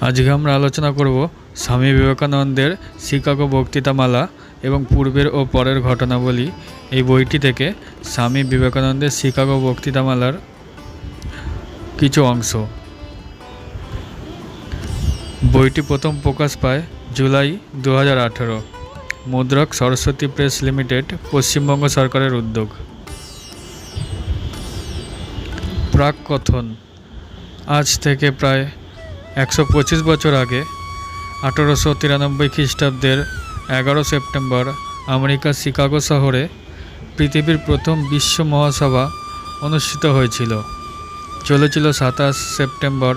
আজকে আমরা আলোচনা করব স্বামী বিবেকানন্দের শিকাগো বক্তৃতামালা এবং পূর্বের ও পরের ঘটনাবলী। এই বইটি থেকে স্বামী বিবেকানন্দের শিকাগো বক্তৃতামালার কিছু অংশ। বইটি প্রথম প্রকাশ পায় জুলাই 2018। মুদ্রক সরস্বতী প্রেস লিমিটেড, পশ্চিমবঙ্গ সরকারের উদ্যোগ। প্রাক কথন। আজ থেকে প্রায় 125 বছর আগে 1893 খ্রিস্টাব্দের 11 সেপ্টেম্বর আমেরিকার শিকাগো শহরে পৃথিবীর প্রথম বিশ্ব মহাসভা অনুষ্ঠিত হয়েছিল। চলেছিল 27 সেপ্টেম্বর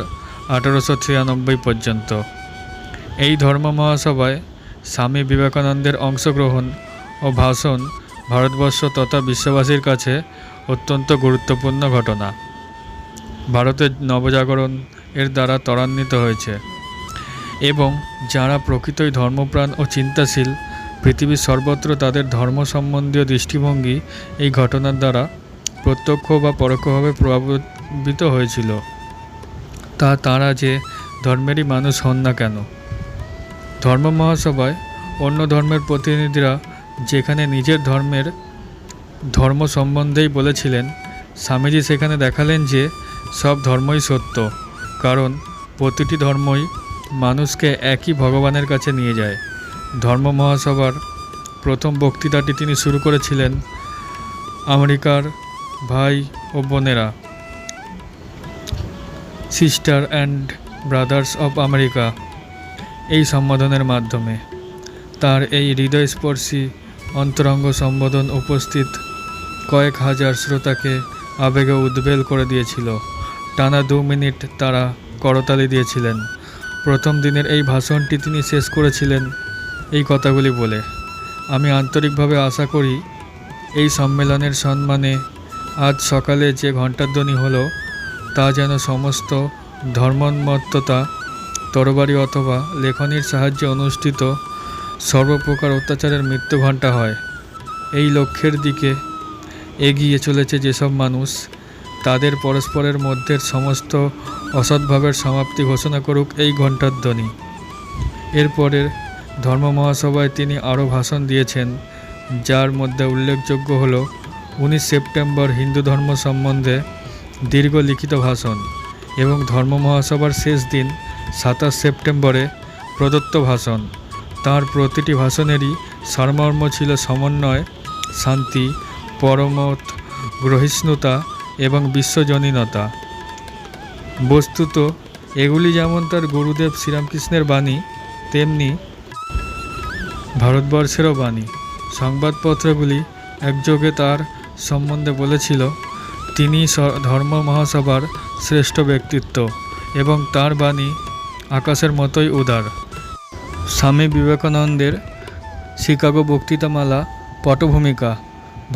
1893 পর্যন্ত। এই ধর্ম মহাসভায় স্বামী বিবেকানন্দের অংশগ্রহণ ও ভাষণ ভারতবর্ষ তথা বিশ্ববাসীর কাছে অত্যন্ত গুরুত্বপূর্ণ ঘটনা। ভারতের নবজাগরণ এর দ্বারা ত্বরান্বিত হয়েছে এবং যারা প্রকৃতই ধর্মপ্রাণ ও চিন্তাশীল, পৃথিবীর সর্বত্র তাদের ধর্ম সম্বন্ধীয় দৃষ্টিভঙ্গি এই ঘটনার দ্বারা প্রত্যক্ষ বা পরোক্ষভাবে প্রভাবিত হয়েছিল। তারা যে ধর্মেরই মানুষ হন না কেন। ধর্ম মহাসভায় অন্য ধর্মের প্রতিনিধিরা যেখানে নিজের ধর্ম সম্বন্ধেই বলেছিলেন, স্বামীজি সেখানে দেখালেন যে সব ধর্মই সত্য, কারণ প্রতিটি ধর্মই মানুষকে একই ভগবানের কাছে নিয়ে যায়। ধর্ম মহাসভার প্রথম বক্তৃতাটি তিনি শুরু করেছিলেন আমেরিকার ভাই ও বোনেরা, sister and brothers of America, এই সম্বোধনের মাধ্যমে। তার এই হৃদয়স্পর্শী অন্তরঙ্গ সম্বোধন উপস্থিত কয়েক হাজার শ্রোতাকে আবেগে উদ্বেল করে দিয়েছিল। টানা 2 মিনিট তারা করতালি দিয়েছিলেন। প্রথম দিনের এই ভাষণটি তিনি শেষ করেছিলেন এই কথাগুলি বলে, আমি আন্তরিকভাবে আশা করি এই সম্মেলনের সম্মানে আজ সকালে যে ঘণ্টাধ্বনি হলো তা যেন সমস্ত ধর্মোন্মত্ততা, তরবারি অথবা লেখনির সাহায্যে অনুষ্ঠিত সর্বপ্রকার অত্যাচারের মৃত্যু ঘণ্টা হয়। এই লক্ষ্যের দিকে এগিয়ে চলেছে যেসব মানুষ, তাদের পরস্পরের মধ্যে সমস্ত অসদ্ভাবের সমাপ্তি ঘোষণা করুক এই ঘণ্টার ধ্বনি। এরপরের ধর্ম মহাসভায় তিনি আরও ভাষণ দিয়েছেন, যার মধ্যে উল্লেখযোগ্য হল 19 সেপ্টেম্বর হিন্দু ধর্ম সম্বন্ধে দীর্ঘ লিখিত ভাষণ এবং ধর্ম মহাসভার শেষ দিন 27 সেপ্টেম্বরে প্রদত্ত ভাষণ। তার প্রতিটি ভাষণেরই সারমর্ম ছিল সমন্বয়, শান্তি, পরমত গ্রহিষ্ণুতা এবং বিশ্বজনীনতা। বস্তুত এগুলি যেমন তার গুরুদেব শ্রীরামকৃষ্ণের বাণী, তেমনি ভারতবর্ষেরও বাণী। সংবাদপত্রগুলি একযোগে তার সম্বন্ধে বলেছিল, তিনি ধর্ম মহাসভার শ্রেষ্ঠ ব্যক্তিত্ব এবং তার বাণী আকাশের মতোই উদার। স্বামী বিবেকানন্দের শিকাগো বক্তৃতামালা পটভূমিকা।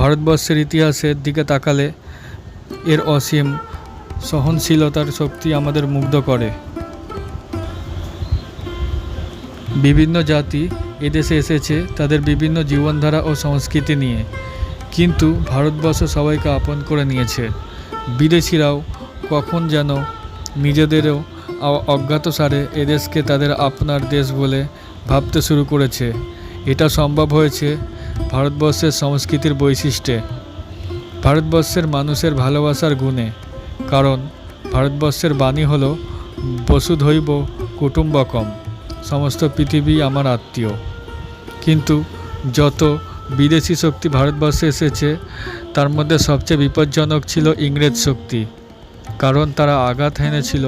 ভারতবর্ষের ইতিহাসের দিকে তাকালে এর অসীম সহনশীলতার শক্তি আমাদের মুগ্ধ করে। বিভিন্ন জাতি এদেশে এসেছে তাদের বিভিন্ন জীবনধারা ও সংস্কৃতি নিয়ে, কিন্তু ভারতবর্ষ সবাইকে আপন করে নিয়েছে। বিদেশিরাও কখন যেন নিজেদেরও অজ্ঞাতসারে এদেশকে তাদের আপনার দেশ বলে ভাবতে শুরু করেছে। এটা সম্ভব হয়েছে ভারতবর্ষের সংস্কৃতির বৈশিষ্ট্যে, ভারতবর্ষের মানুষের ভালোবাসার গুণে। কারণ ভারতবর্ষের বাণী হল বসুধৈব কুটুম্বকম, সমস্ত পৃথিবী আমার আত্মীয়। কিন্তু যত বিদেশি শক্তি ভারতবর্ষে এসেছে তার মধ্যে সবচেয়ে বিপজ্জনক ছিল ইংরেজ শক্তি, কারণ তারা আঘাত হেনেছিল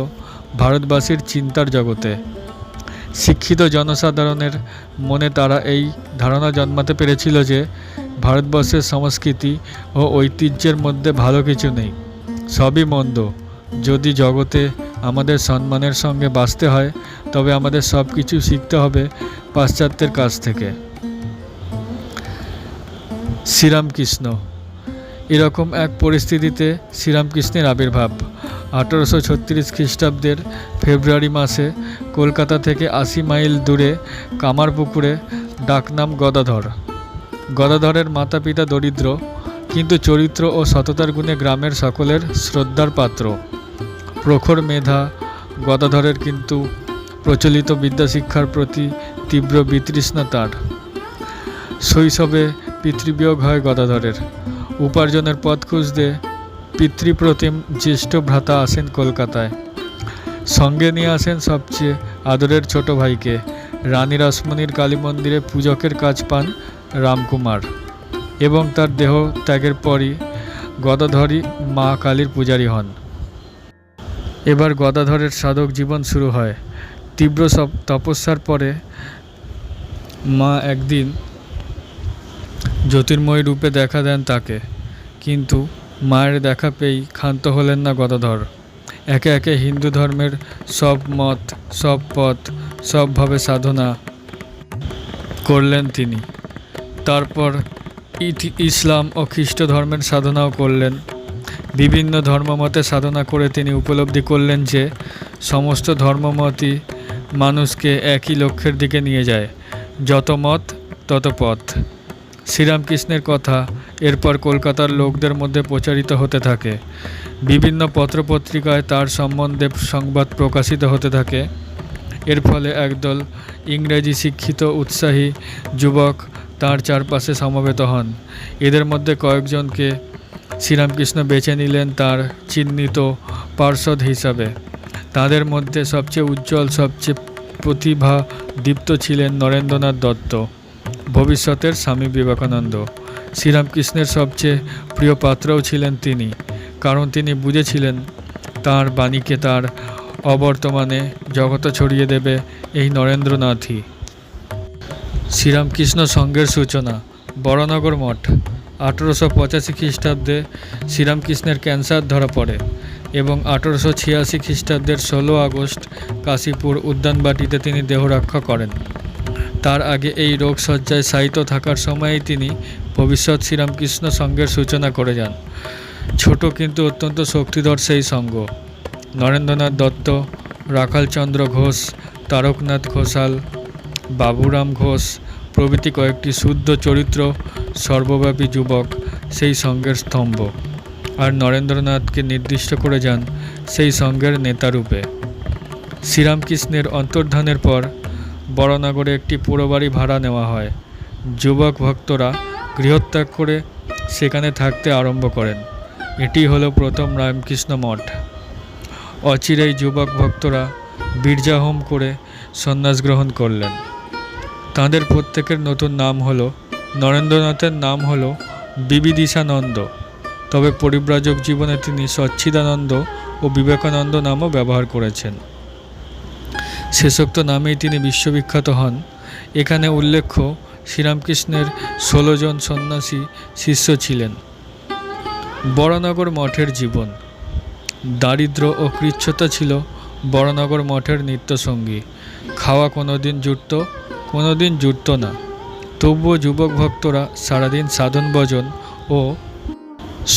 ভারতবাসীর চিন্তার জগতে। শিক্ষিত জনসাধারণের মনে তারা এই ধারণা জন্মাতে পেরেছিল যে ভারতবর্ষের সংস্কৃতি ও ঐতিহ্যের মধ্যে ভালো কিছু নেই, সবই মন্দ। যদি জগতে আমাদের সম্মানের সঙ্গে বাঁচতে হয় তবে আমাদের সব কিছু শিখতে হবে পাশ্চাত্যের কাছ থেকে। শ্রীরামকৃষ্ণ। এরকম এক পরিস্থিতিতে শ্রীরামকৃষ্ণের আবির্ভাব। 1836 খ্রিস্টাব্দের ফেব্রুয়ারি মাসে কলকাতা থেকে 80 মাইল দূরে কামারপুকুরে, ডাকনাম গদাধর। গদাধরের মাতা পিতা দরিদ্র, কিন্তু চরিত্র ও সততার গুণে গ্রামের সকলের শ্রদ্ধার পাত্র। প্রখর মেধা গদাধরের, কিন্তু প্রচলিত বিদ্যাশিক্ষার প্রতি তীব্র বিতৃষ্ণা তার। শৈশবে পিতৃবিয়োগ হয় গদাধরের। উপার্জনের পথ খুঁজতে পিতৃপ্রতিম জ্যেষ্ঠ ভ্রাতা আসেন কলকাতায়। সঙ্গে নিয়ে আসেন সবচেয়ে আদরের ছোট ভাইকে। রানী রাসমণির কালী মন্দিরে পূজকের কাজ পান রামকুমার এবং তার দেহ ত্যাগের পরই গদাধরই মা কালীর পূজারী হন। এবার গদাধরের সাধক জীবন শুরু হয়। তীব্র তপস্যার পরে মা একদিন জ্যোতির্ময় রূপে দেখা দেন তাকে, কিন্তু মায়ের দেখা পেয়েই ক্ষান্ত হলেন না গদাধর। একে একে হিন্দু ধর্মের সব মত, সব পথ, সবভাবে সাধনা করলেন তিনি। তারপর ইসলাম ও খ্রিস্ট ধর্মের সাধনাও করলেন। বিভিন্ন ধর্মমতে সাধনা করে তিনি উপলব্ধি করলেন যে সমস্ত ধর্মমতই মানুষকে একই লক্ষ্যের দিকে নিয়ে যায়। যত মত তত পথ। শ্রীরামকৃষ্ণের কথা এরপর কলকাতার লোকদের মধ্যে প্রচারিত হতে থাকে। বিভিন্ন পত্রপত্রিকায় তার সম্বন্ধে সংবাদ প্রকাশিত হতে থাকে। এর ফলে একদল ইংরেজি শিক্ষিত উৎসাহী যুবক তার চারপাশে সমবেত হন। এদের মধ্যে কয়েকজনকে শ্রীরামকৃষ্ণ বেছে নিলেন তার চিহ্নিত পার্ষদ হিসাবে। তাদের মধ্যে সবচেয়ে উজ্জ্বল, সবচেয়ে প্রতিভাদীপ্ত ছিলেন নরেন্দ্রনাথ দত্ত, ভবিষ্যতের স্বামী বিবেকানন্দ। শ্রীরামকৃষ্ণের সবচেয়ে প্রিয় পাত্রও ছিলেন তিনি, কারণ তিনি বুঝেছিলেন তাঁর বাণীকে তার অবর্তমানে জগতে ছড়িয়ে দেবে এই নরেন্দ্রনাথই। শ্রীরামকৃষ্ণ সংঘের সূচনা। বড়নগর মঠ। 1885 খ্রিস্টাব্দে শ্রীরামকৃষ্ণের ক্যান্সার ধরা পড়ে এবং 1886 খ্রিস্টাব্দের 16 আগস্ট কাশীপুর উদ্যানবাটিতে তিনি দেহরক্ষা করেন। তার আগে এই রোগশয্যায় শায়িত থাকার সময়েই তিনি ভবিষ্যৎ শ্রীরামকৃষ্ণ সংঘের সূচনা করে যান। ছোট কিন্তু অত্যন্ত শক্তিধর সেই সংঘ। নরেন্দ্রনাথ দত্ত, রাখালচন্দ্র ঘোষ, তারকনাথ ঘোষাল, বাবুরাম ঘোষ প্রভৃতি কয়েকটি শুদ্ধ চরিত্র সর্বব্যাপী যুবক সেই সংঘের স্তম্ভ, আর নরেন্দ্রনাথকে নির্দিষ্ট করে যান সেই সংঘের নেতারূপে। শ্রীরামকৃষ্ণের অন্তর্ধানের পর বড়নগরে একটি পুরবাড়ি ভাড়া নেওয়া হয়। যুবক ভক্তরা গৃহত্যাগ করে সেখানে থাকতে আরম্ভ করেন। এটি হলো প্রথম রামকৃষ্ণ মঠ। অচিরেই যুবক ভক্তরা বীর্যাহোম করে সন্ন্যাস গ্রহণ করলেন। তাঁদের প্রত্যেকের নতুন নাম হলো, নরেন্দ্রনাথের নাম হলো বিবিদিশানন্দ, তবে পরিব্রাজক জীবনে তিনি সচ্চিদানন্দ ও বিবেকানন্দ নামও ব্যবহার করেছেন। শেষোক্ত নামেই তিনি বিশ্ববিখ্যাত হন। এখানে উল্লেখ্য শ্রীরামকৃষ্ণের 16 জন সন্ন্যাসী শিষ্য ছিলেন। বড়নগর মঠের জীবন। দারিদ্র্য ও কৃচ্ছতা ছিল বড়নগর মঠের নিত্যসঙ্গী। খাওয়া কোনোদিন জুটত, কোনোদিন জুটত না। তবুও যুবক ভক্তরা সারাদিন সাধন ভজন ও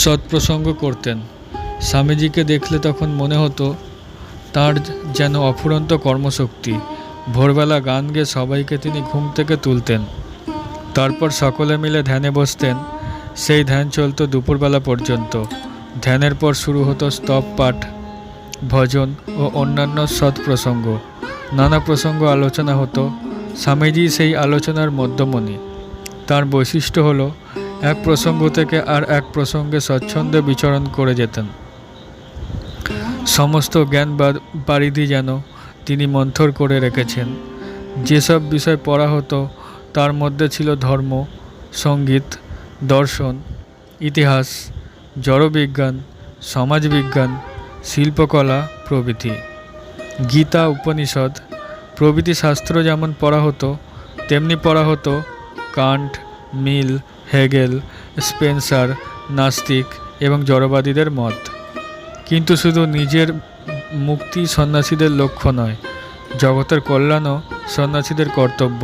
সৎপ্রসঙ্গ করতেন। স্বামীজিকে দেখলে তখন মনে হতো তার যেন অফুরন্ত কর্মশক্তি। ভোরবেলা গান গেয়ে সবাইকে তিনি ঘুম থেকে তুলতেন। তারপর সকলে মিলে ধ্যানে বসতেন। সেই ধ্যান চলত দুপুরবেলা পর্যন্ত। ধ্যানের পর শুরু হতো স্তব পাঠ, ভজন ও অন্যান্য সৎপ্রসঙ্গ। নানা প্রসঙ্গ আলোচনা হতো। স্বামীজি সেই আলোচনার মধ্যমণি। তার বৈশিষ্ট্য হলো এক প্রসঙ্গ থেকে আর এক প্রসঙ্গে স্বচ্ছন্দে বিচরণ করে যেতেন। সমস্ত জ্ঞান বারিধি যেন তিনি মন্থর করে রেখেছেন। যেসব বিষয় পড়া হতো তার মধ্যে ছিল ধর্ম, সঙ্গীত, দর্শন, ইতিহাস, জড়বিজ্ঞান, সমাজবিজ্ঞান, শিল্পকলা প্রভৃতি। গীতা, উপনিষদ প্রভৃতি শাস্ত্র যেমন পড়া হতো, তেমনি পড়া হতো কান্ট, মিল, হেগেল, স্পেন্সার, নাস্তিক এবং জড়বাদীদের মত। কিন্তু শুধু নিজের মুক্তি সন্ন্যাসীদের লক্ষ্য নয়, জগতের কল্যাণও সন্ন্যাসীদের কর্তব্য,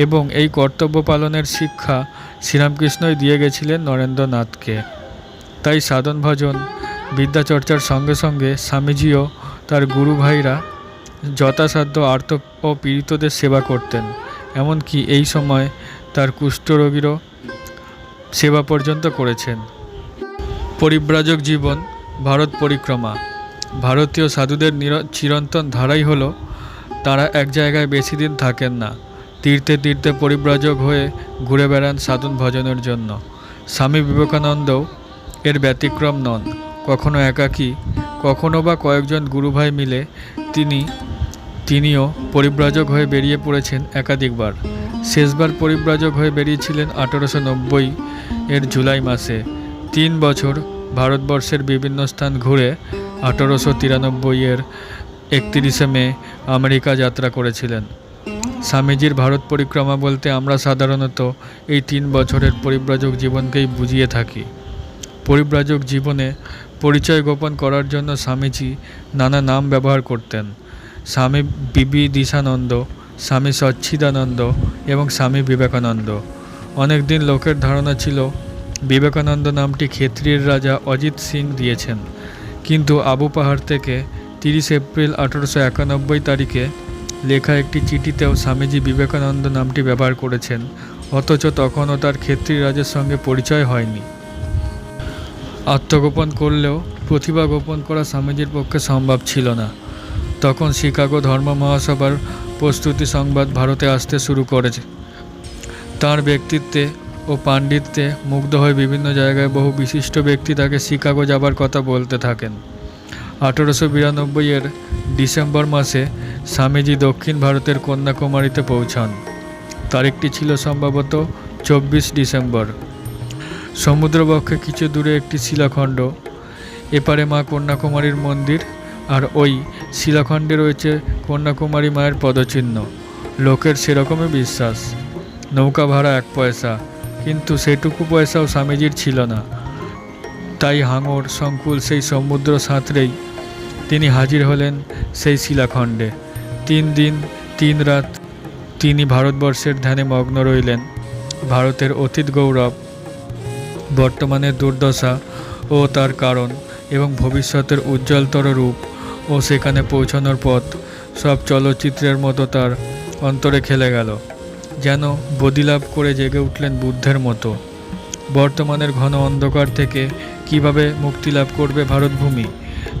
এবং এই কর্তব্য পালনের শিক্ষা শ্রীরামকৃষ্ণই দিয়ে গেছিলেন নরেন্দ্রনাথকে। তাই সাধন ভজন বিদ্যাচর্চার সঙ্গে সঙ্গে স্বামীজিও তার গুরু ভাইরা যথাসাধ্য আর্ত ও পীড়িতদের সেবা করতেন। এমনকি এই সময় তার কুষ্ঠরোগীরও সেবা পর্যন্ত করেছেন। পরিব্রাজক জীবন। ভারত পরিক্রমা। ভারতীয় সাধুদের চিরন্তন ধারাই হল তারা এক জায়গায় বেশি দিন থাকেন না। তীর্থে তীর্থে পরিব্রাজক হয়ে ঘুরে বেড়ান সাধন ভজনের জন্য। স্বামী বিবেকানন্দও এর ব্যতিক্রম নন। কখনো একাকী, কখনো বা কয়েকজন গুরুভাই মিলে তিনিও পরিব্রাজক হয়ে বেরিয়ে পড়েছেন একাধিকবার। শেষবার পরিব্রাজক হয়ে বেরিয়েছিলেন 1890 এর জুলাই মাসে। 3 বছর ভারতবর্ষের বিভিন্ন স্থান ঘুরে 1893 এর 31শে মে আমেরিকা যাত্রা করেছিলেন। স্বামীজির ভারত পরিক্রমা বলতে আমরা সাধারণত এই 3 বছরের পরিব্রাজক জীবনকেই বুঝিয়ে থাকি। পরিব্রাজক জীবনে পরিচয় গোপন করার জন্য স্বামীজি নানা নাম ব্যবহার করতেন। স্বামী বিবিদিশানন্দ, স্বামী সচ্চিদানন্দ এবং স্বামী বিবেকানন্দ। অনেক দিন লোকের ধারণা ছিল বিবেকানন্দ নামটি ক্ষেত্রীর রাজা অজিত সিং দিয়েছেন, কিন্তু আবু পাহাড় থেকে 30 এপ্রিল 1891 তারিখে লেখা একটি চিঠিতেও স্বামীজি বিবেকানন্দ নামটি ব্যবহার করেছেন, অথচ তখনও তার ক্ষেত্রী রাজের সঙ্গে পরিচয় হয়নি। আত্মগোপন করলেও প্রতিভা গোপন করা স্বামীজির পক্ষে সম্ভব ছিল না। তখন শিকাগো ধর্ম মহাসভার প্রস্তুতি সংবাদ ভারতে আসতে শুরু করেছে। তাঁর ব্যক্তিত্বে ও পাণ্ডিত্যে মুগ্ধ হয়ে বিভিন্ন জায়গায় বহু বিশিষ্ট ব্যক্তি তাকে শিকাগো যাবার কথা বলতে থাকেন। 1892 এর ডিসেম্বর মাসে স্বামীজি দক্ষিণ ভারতের কন্যাকুমারীতে পৌঁছান। তারিখটি ছিল সম্ভবত 24 ডিসেম্বর। সমুদ্রবক্ষে কিছু দূরে একটি শিলাখণ্ড, এপারে মা কন্যাকুমারীর মন্দির, আর ওই শিলাখণ্ডে রয়েছে কন্যাকুমারী মায়ের পদচিহ্ন। লোকের সেরকমই বিশ্বাস। নৌকা ভাড়া 1 পয়সা, কিন্তু সেটুকু পয়সাও স্বামীজির ছিল না। তাই হাঙর সংকুল সেই সমুদ্র সাঁতরেই তিনি হাজির হলেন সেই শিলাখণ্ডে। 3 দিন 3 রাত তিনি ভারতবর্ষের ধ্যানে মগ্ন রইলেন। ভারতের অতীত গৌরব, বর্তমানের দুর্দশা ও তার কারণ এবং ভবিষ্যতের উজ্জ্বলতর রূপ ও সেখানে পৌঁছানোর পথ সব চলচ্চিত্রের মতো তার অন্তরে খেলে গেল। যেন বোধিলাভ করে জেগে উঠলেন বুদ্ধের মতো। বর্তমানের ঘন অন্ধকার থেকে কিভাবে মুক্তি লাভ করবে ভারতভূমি,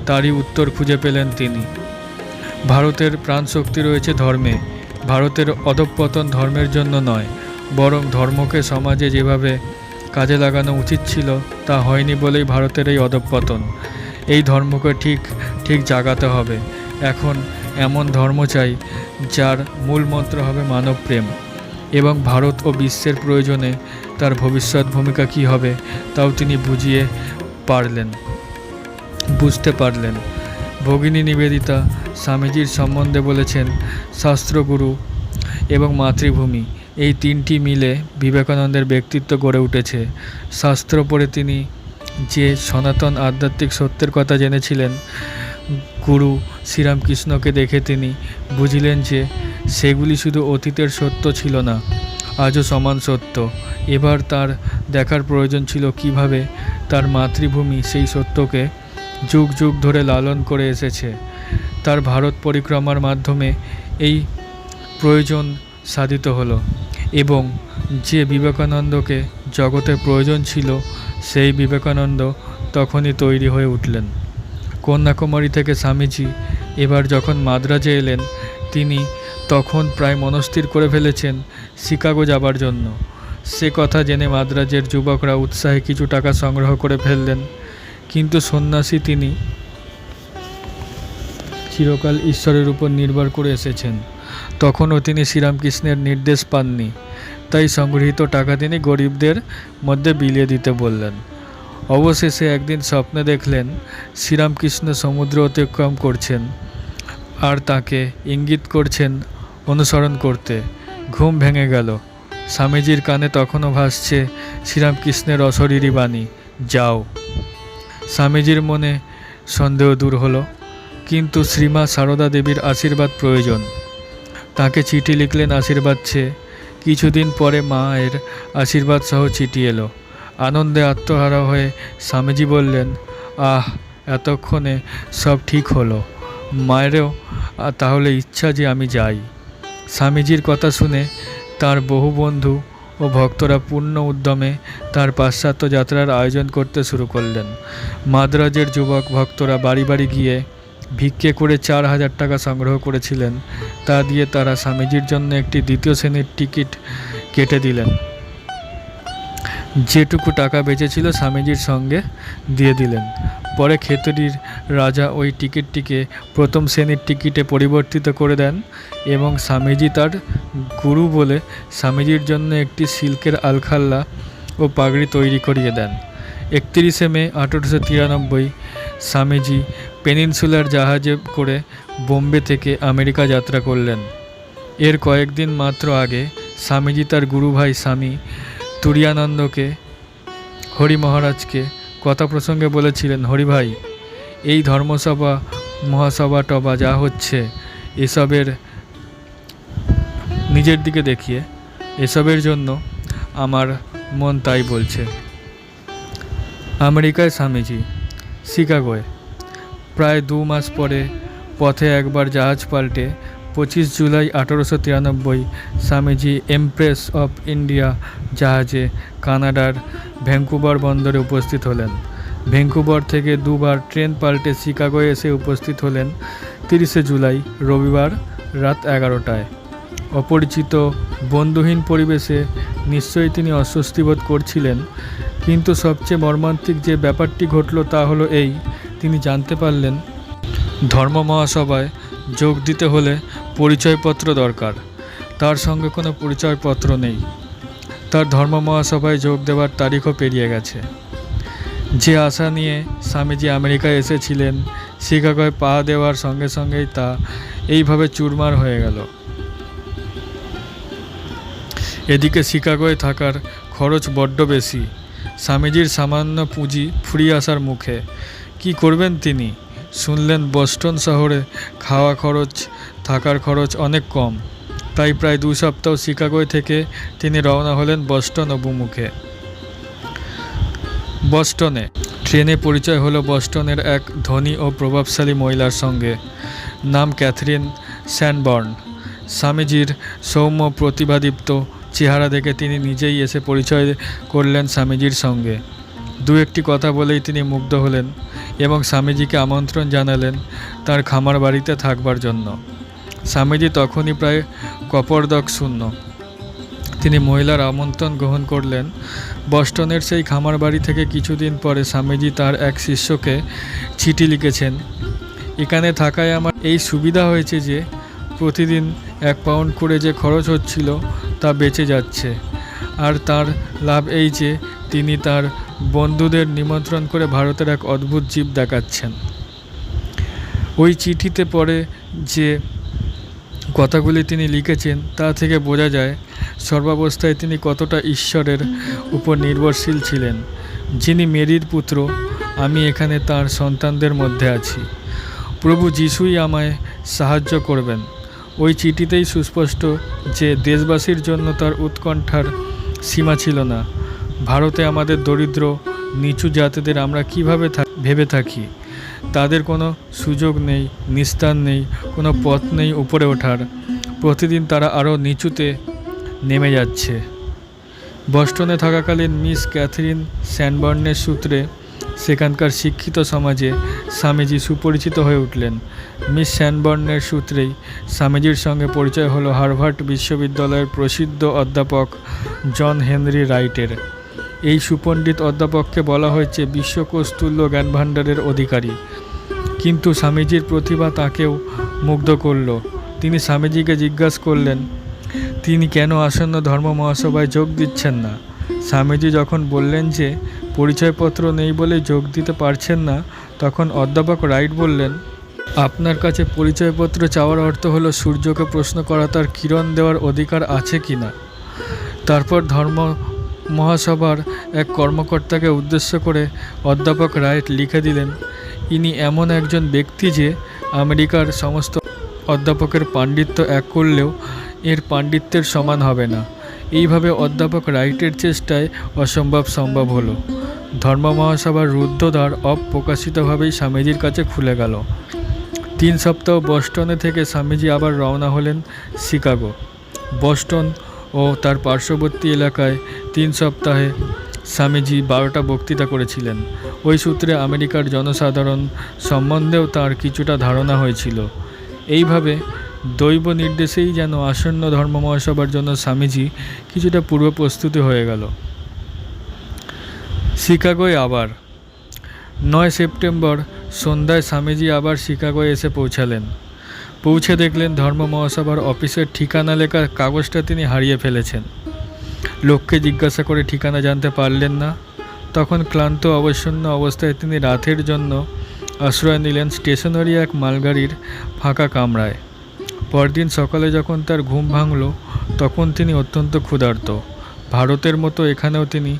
তারই উত্তর খুঁজে পেলেন তিনি। ভারতের প্রাণশক্তি রয়েছে ধর্মে। ভারতের অধঃপতন ধর্মের জন্য নয়, বরং ধর্মকে সমাজে যেভাবে কাজে লাগানো উচিত ছিল তা হয়নি বলেই ভারতের এই অধঃপতন। এই ধর্মকে ঠিক জাগাতে হবে। এখন এমন ধর্ম চাই যার মূল মন্ত্র হবে মানব প্রেম, এবং ভারত ও বিশ্বের প্রয়োজনে তার ভবিষ্যৎ ভূমিকা কী হবে তাও তিনি বুঝতে পারলেন। ভগিনী নিবেদিতা স্বামীজির সম্বন্ধে বলেছেন, শাস্ত্রগুরু এবং মাতৃভূমি এই 3টি মিলে বিবেকানন্দের ব্যক্তিত্ব গড়ে উঠেছে। শাস্ত্র পড়ে তিনি যে সনাতন আধ্যাত্মিক সত্যের কথা জেনেছিলেন, গুরু শ্রীরামকৃষ্ণকে দেখে তিনি বুঝিলেন যে সেগুলি শুধু অতীতের সত্য ছিল না, আজও সমান সত্য। এবার তার দেখার প্রয়োজন ছিল কিভাবে তার মাতৃভূমি সেই সত্যকে যুগ যুগ ধরে লালন করে এসেছে। তার ভারত পরিক্রমার মাধ্যমে এই প্রয়োজন সাধিত হলো, এবং যে বিবেকানন্দকে জগতের প্রয়োজন ছিল সেই বিবেকানন্দ তখনই তৈরি হয়ে উঠলেন। কন্যাকুমারী থেকে স্বামীজি এবার যখন মাদ্রাজে এলেন, তিনি তখন প্রায় মনস্থির করে ফেলেছেন শিকাগো যাবার জন্য। সে কথা জেনে মাদ্রাজের যুবকরা উৎসাহে কিছু টাকা সংগ্রহ করে ফেললেন। কিন্তু সন্ন্যাসী তিনি চিরকাল ঈশ্বরের উপর নির্ভর করে এসেছেন। তখনও তিনি শ্রীরামকৃষ্ণের নির্দেশ পাননি, তাই সংগৃহীত টাকা তিনি গরিবদের মধ্যে বিলিয়ে দিতে বললেন। অবশেষে একদিন স্বপ্নে দেখলেন শ্রীরামকৃষ্ণ সমুদ্র অতিক্রম করছেন আর তাকে ইঙ্গিত করছেন অনুসরণ করতে। ঘুম ভেঙে গেল। স্বামীজির কানে তখনও ভাসছে শ্রীরামকৃষ্ণের অশরীরী বাণী, যাও। স্বামীজির মনে সন্দেহ দূর হলো, কিন্তু শ্রীমা সারদা দেবীর আশীর্বাদ প্রয়োজন। তাকে চিঠি লিখলেন আশীর্বাদ চেয়ে। কিছুদিন পরে মায়ের আশীর্বাদ সহ চিঠি এলো। আনন্দে আত্মহারা হয়ে স্বামীজি বললেন, আহ, এতক্ষণে সব ঠিক হলো। মায়েরও তাহলে ইচ্ছা যে আমি যাই। স্বামীজির কথা শুনে তার বহু বন্ধু ও ভক্তরা পূর্ণ উদ্যমে তার পাশ্চাত্য যাত্রার আয়োজন করতে শুরু করলেন। মাদ্রাজের যুবক ভক্তরা বাড়ি বাড়ি গিয়ে ভিক্ষে করে 4,000 টাকা সংগ্রহ করেছিলেন, তা দিয়ে তারা স্বামীজির জন্য একটি দ্বিতীয় শ্রেণীর টিকিট কেটে দিলেন। যেটুকু টাকা বেঁচেছিল স্বামীজির সঙ্গে দিয়ে দিলেন। পরে খেতড়ির রাজা ওই টিকিটটিকে প্রথম শ্রেণীর টিকিটে পরিবর্তিত করে দেন এবং স্বামীজি তার গুরু বলে স্বামীজির জন্য একটি সিল্কের আলখাল্লা ও পাগড়ি তৈরি করিয়ে দেন। 31শে মে 1893 স্বামীজি পেনিনসুলার জাহাজে করে বোম্বে থেকে আমেরিকা যাত্রা করলেন। এর কয়েকদিন মাত্র আগে স্বামীজি তার গুরুভাই স্বামী তুরীয়ানন্দকে, হরি মহারাজকে কথা প্রসঙ্গে বলেছিলেন, হরি ভাই, এই ধর্মসভা মহাসভা টবা যা হচ্ছে এসবের নিজের দিকে দেখিয়ে এসবের জন্য আমার মন তাই বলছে। আমেরিকায় স্বামীজি, শিকাগোয় প্রায় 2 মাস পরে পথে একবার জাহাজ পাল্টে 25 July 1893 Swamiji empress of India জাহাজে কানাডার ভ্যাঙ্কুভার বন্দরে উপস্থিত হলেন। ভ্যাঙ্কুভার থেকে 2বার ট্রেন পাল্টে শিকাগোয় এসে উপস্থিত হলেন 30শে জুলাই রবিবার রাত 11টায়। অপরিচিত বন্ধুহীন পরিবেশে নিশ্চয়ই তিনি অস্বস্তি বোধ করছিলেন, কিন্তু সবচেয়ে মর্মান্তিক যে ব্যাপারটি ঘটল তা হলো এই, তিনি জানতে পারলেন ধর্ম মহাসভায় যোগ দিতে হলে পরিচয়পত্র দরকার। তার সঙ্গে কোনো পরিচয়পত্র নেই। তার ধর্ম মহাসভায় যোগ দেওয়ার তারিখও পেরিয়ে গেছে। যে আশা নিয়ে স্বামীজি আমেরিকায় এসেছিলেন, শিকাগোয় পা দেওয়ার সঙ্গে সঙ্গেই তা এইভাবে চুরমার হয়ে গেল। এদিকে শিকাগোয় থাকার খরচ বড্ড বেশি। স্বামীজির সামান্য পুঁজি ফুরিয়ে আসার মুখে। কি করবেন তিনি? শুনলেন বস্টন শহরে খাওয়া খরচ, থাকার খরচ অনেক কম। তাই প্রায় 2 সপ্তাহ শিকাগোয় থেকে তিনি রওনা হলেন বস্টন অভিমুখে। বস্টনে ট্রেনে পরিচয় হলো বস্টনের এক ধনী ও প্রভাবশালী মহিলার সঙ্গে, নাম ক্যাথরিন স্যানবর্ন। স্বামীজির সৌম্য প্রতিভাদীপ্ত চেহারা দেখে তিনি নিজেই এসে পরিচয় করলেন স্বামীজির সঙ্গে। 2-1টি কথা বলেই তিনি মুগ্ধ হলেন এবং স্বামীজিকে আমন্ত্রণ জানালেন তার খামার বাড়িতে থাকবার জন্য। স্বামীজি তখনই প্রায় কপর্দক শূন্য। তিনি মহিলার আমন্ত্রণ গ্রহণ করলেন। বস্টনের সেই খামার বাড়ি থেকে কিছুদিন পরে স্বামীজি তার এক শিষ্যকে চিঠি লিখেছেন, এখানে থাকায় আমার এই সুবিধা হয়েছে যে প্রতিদিন 1 পাউন্ড করে যে খরচ হচ্ছিল তা বেঁচে যাচ্ছে, আর তার লাভ এই যে তিনি তার বন্ধুদের নিমন্ত্রণ করে ভারতের এক অদ্ভুত জীব দেখাচ্ছেন। ওই চিঠিতে পরে যে কথাগুলি তিনি লিখেছেন তা থেকে বোঝা যায় সর্বাবস্থায় তিনি কতটা ঈশ্বরের উপর নির্ভরশীল ছিলেন। যিনি মেরির পুত্র, আমি এখানে তার সন্তানদের মধ্যে আছি। প্রভু যিশুই আমায় সাহায্য করবেন। ওই চিঠিতেই সুস্পষ্ট যে দেশবাসীর জন্য তার উৎকণ্ঠার সীমা ছিল না। ভারতে আমাদের দরিদ্র নিচু জাতিদের আমরা কীভাবে ভেবে থাকি, তাদের কোনো সুযোগ নেই, নিস্তার নেই, কোনো পথ নেই উপরে ওঠার। প্রতিদিন তারা আরও নিচুতে নেমে যাচ্ছে। বস্টনে থাকাকালীন মিস ক্যাথরিন স্যানবর্নের সূত্রে সেখানকার শিক্ষিত সমাজে স্বামীজি সুপরিচিত হয়ে উঠলেন। মিস স্যানবর্নের সূত্রেই স্বামীজির সঙ্গে পরিচয় হলো হার্ভার্ড বিশ্ববিদ্যালয়ের প্রসিদ্ধ অধ্যাপক জন হেনরি রাইটের। এই সুপণ্ডিত অধ্যাপককে বলা হয়েছে বিশ্বকোষতুল্য জ্ঞানভাণ্ডারের অধিকারী। কিন্তু স্বামীজির প্রতিভা তাঁকেও মুগ্ধ করল। তিনি স্বামীজিকে জিজ্ঞাসা করলেন তিনি কেন আসন্ন ধর্ম মহাসভায় যোগ দিচ্ছেন না। স্বামীজি যখন বললেন যে পরিচয়পত্র নেই বলে যোগ দিতে পারছেন না, তখন অধ্যাপক রাইট বললেন, আপনার কাছে পরিচয়পত্র চাওয়ার অর্থ হলো সূর্যকে প্রশ্ন করা তার কিরণ দেওয়ার অধিকার আছে কি না। তারপর ধর্ম মহাসভার এক কর্মকর্তাকে উদ্দেশ্য করে অধ্যাপক রাইট লিখে দিলেন, ইনি এমন একজন ব্যক্তি যে আমেরিকার সমস্ত অধ্যাপকের পাণ্ডিত্য এক করলেও এর পাণ্ডিত্যের সমান হবে না। এইভাবে অধ্যাপক রাইটের চেষ্টায় অসম্ভব সম্ভব হলো। ধর্ম মহাসভার রুদ্ধদ্বার অপ্রকাশিতভাবেই স্বামীজির কাছে খুলে গেল। 3 সপ্তাহ বস্টনে থেকে স্বামীজি আবার রওনা হলেন শিকাগো। বস্টন ও তার পার্শ্ববর্তী এলাকায় 3 সপ্তাহে স্বামীজি 12টা বক্তৃতা করেছিলেন। ওই সূত্রে আমেরিকার জনসাধারণ সম্বন্ধেও তাঁর কিছুটা ধারণা হয়েছিল। এইভাবে দৈব নির্দেশেই যেন আসন্ন ধর্ম মহাসভার জন্য স্বামীজি কিছুটা পূর্ব প্রস্তুতি হয়ে গেল। শিকাগোয় আবার 9 সেপ্টেম্বর সন্ধ্যায় স্বামীজি আবার শিকাগোয় এসে পৌঁছালেন। পৌঁছে দেখলেন ধর্ম মহাসভার অফিসের ঠিকানা লেখার কাগজটা তিনি হারিয়ে ফেলেছেন। লোককে জিজ্ঞাসা করে ঠিকানা জানতে পারলেন না। তখন ক্লান্ত অবসন্ন অবস্থায় তিনি রাতের জন্য আশ্রয় নিলেন স্টেশনারি এক মালগাড়ির ফাঁকা কামরায়। পরদিন সকালে যখন তার ঘুম ভাঙল, তখন তিনি অত্যন্ত ক্ষুধার্ত। ভারতের মতো এখানেও তিনি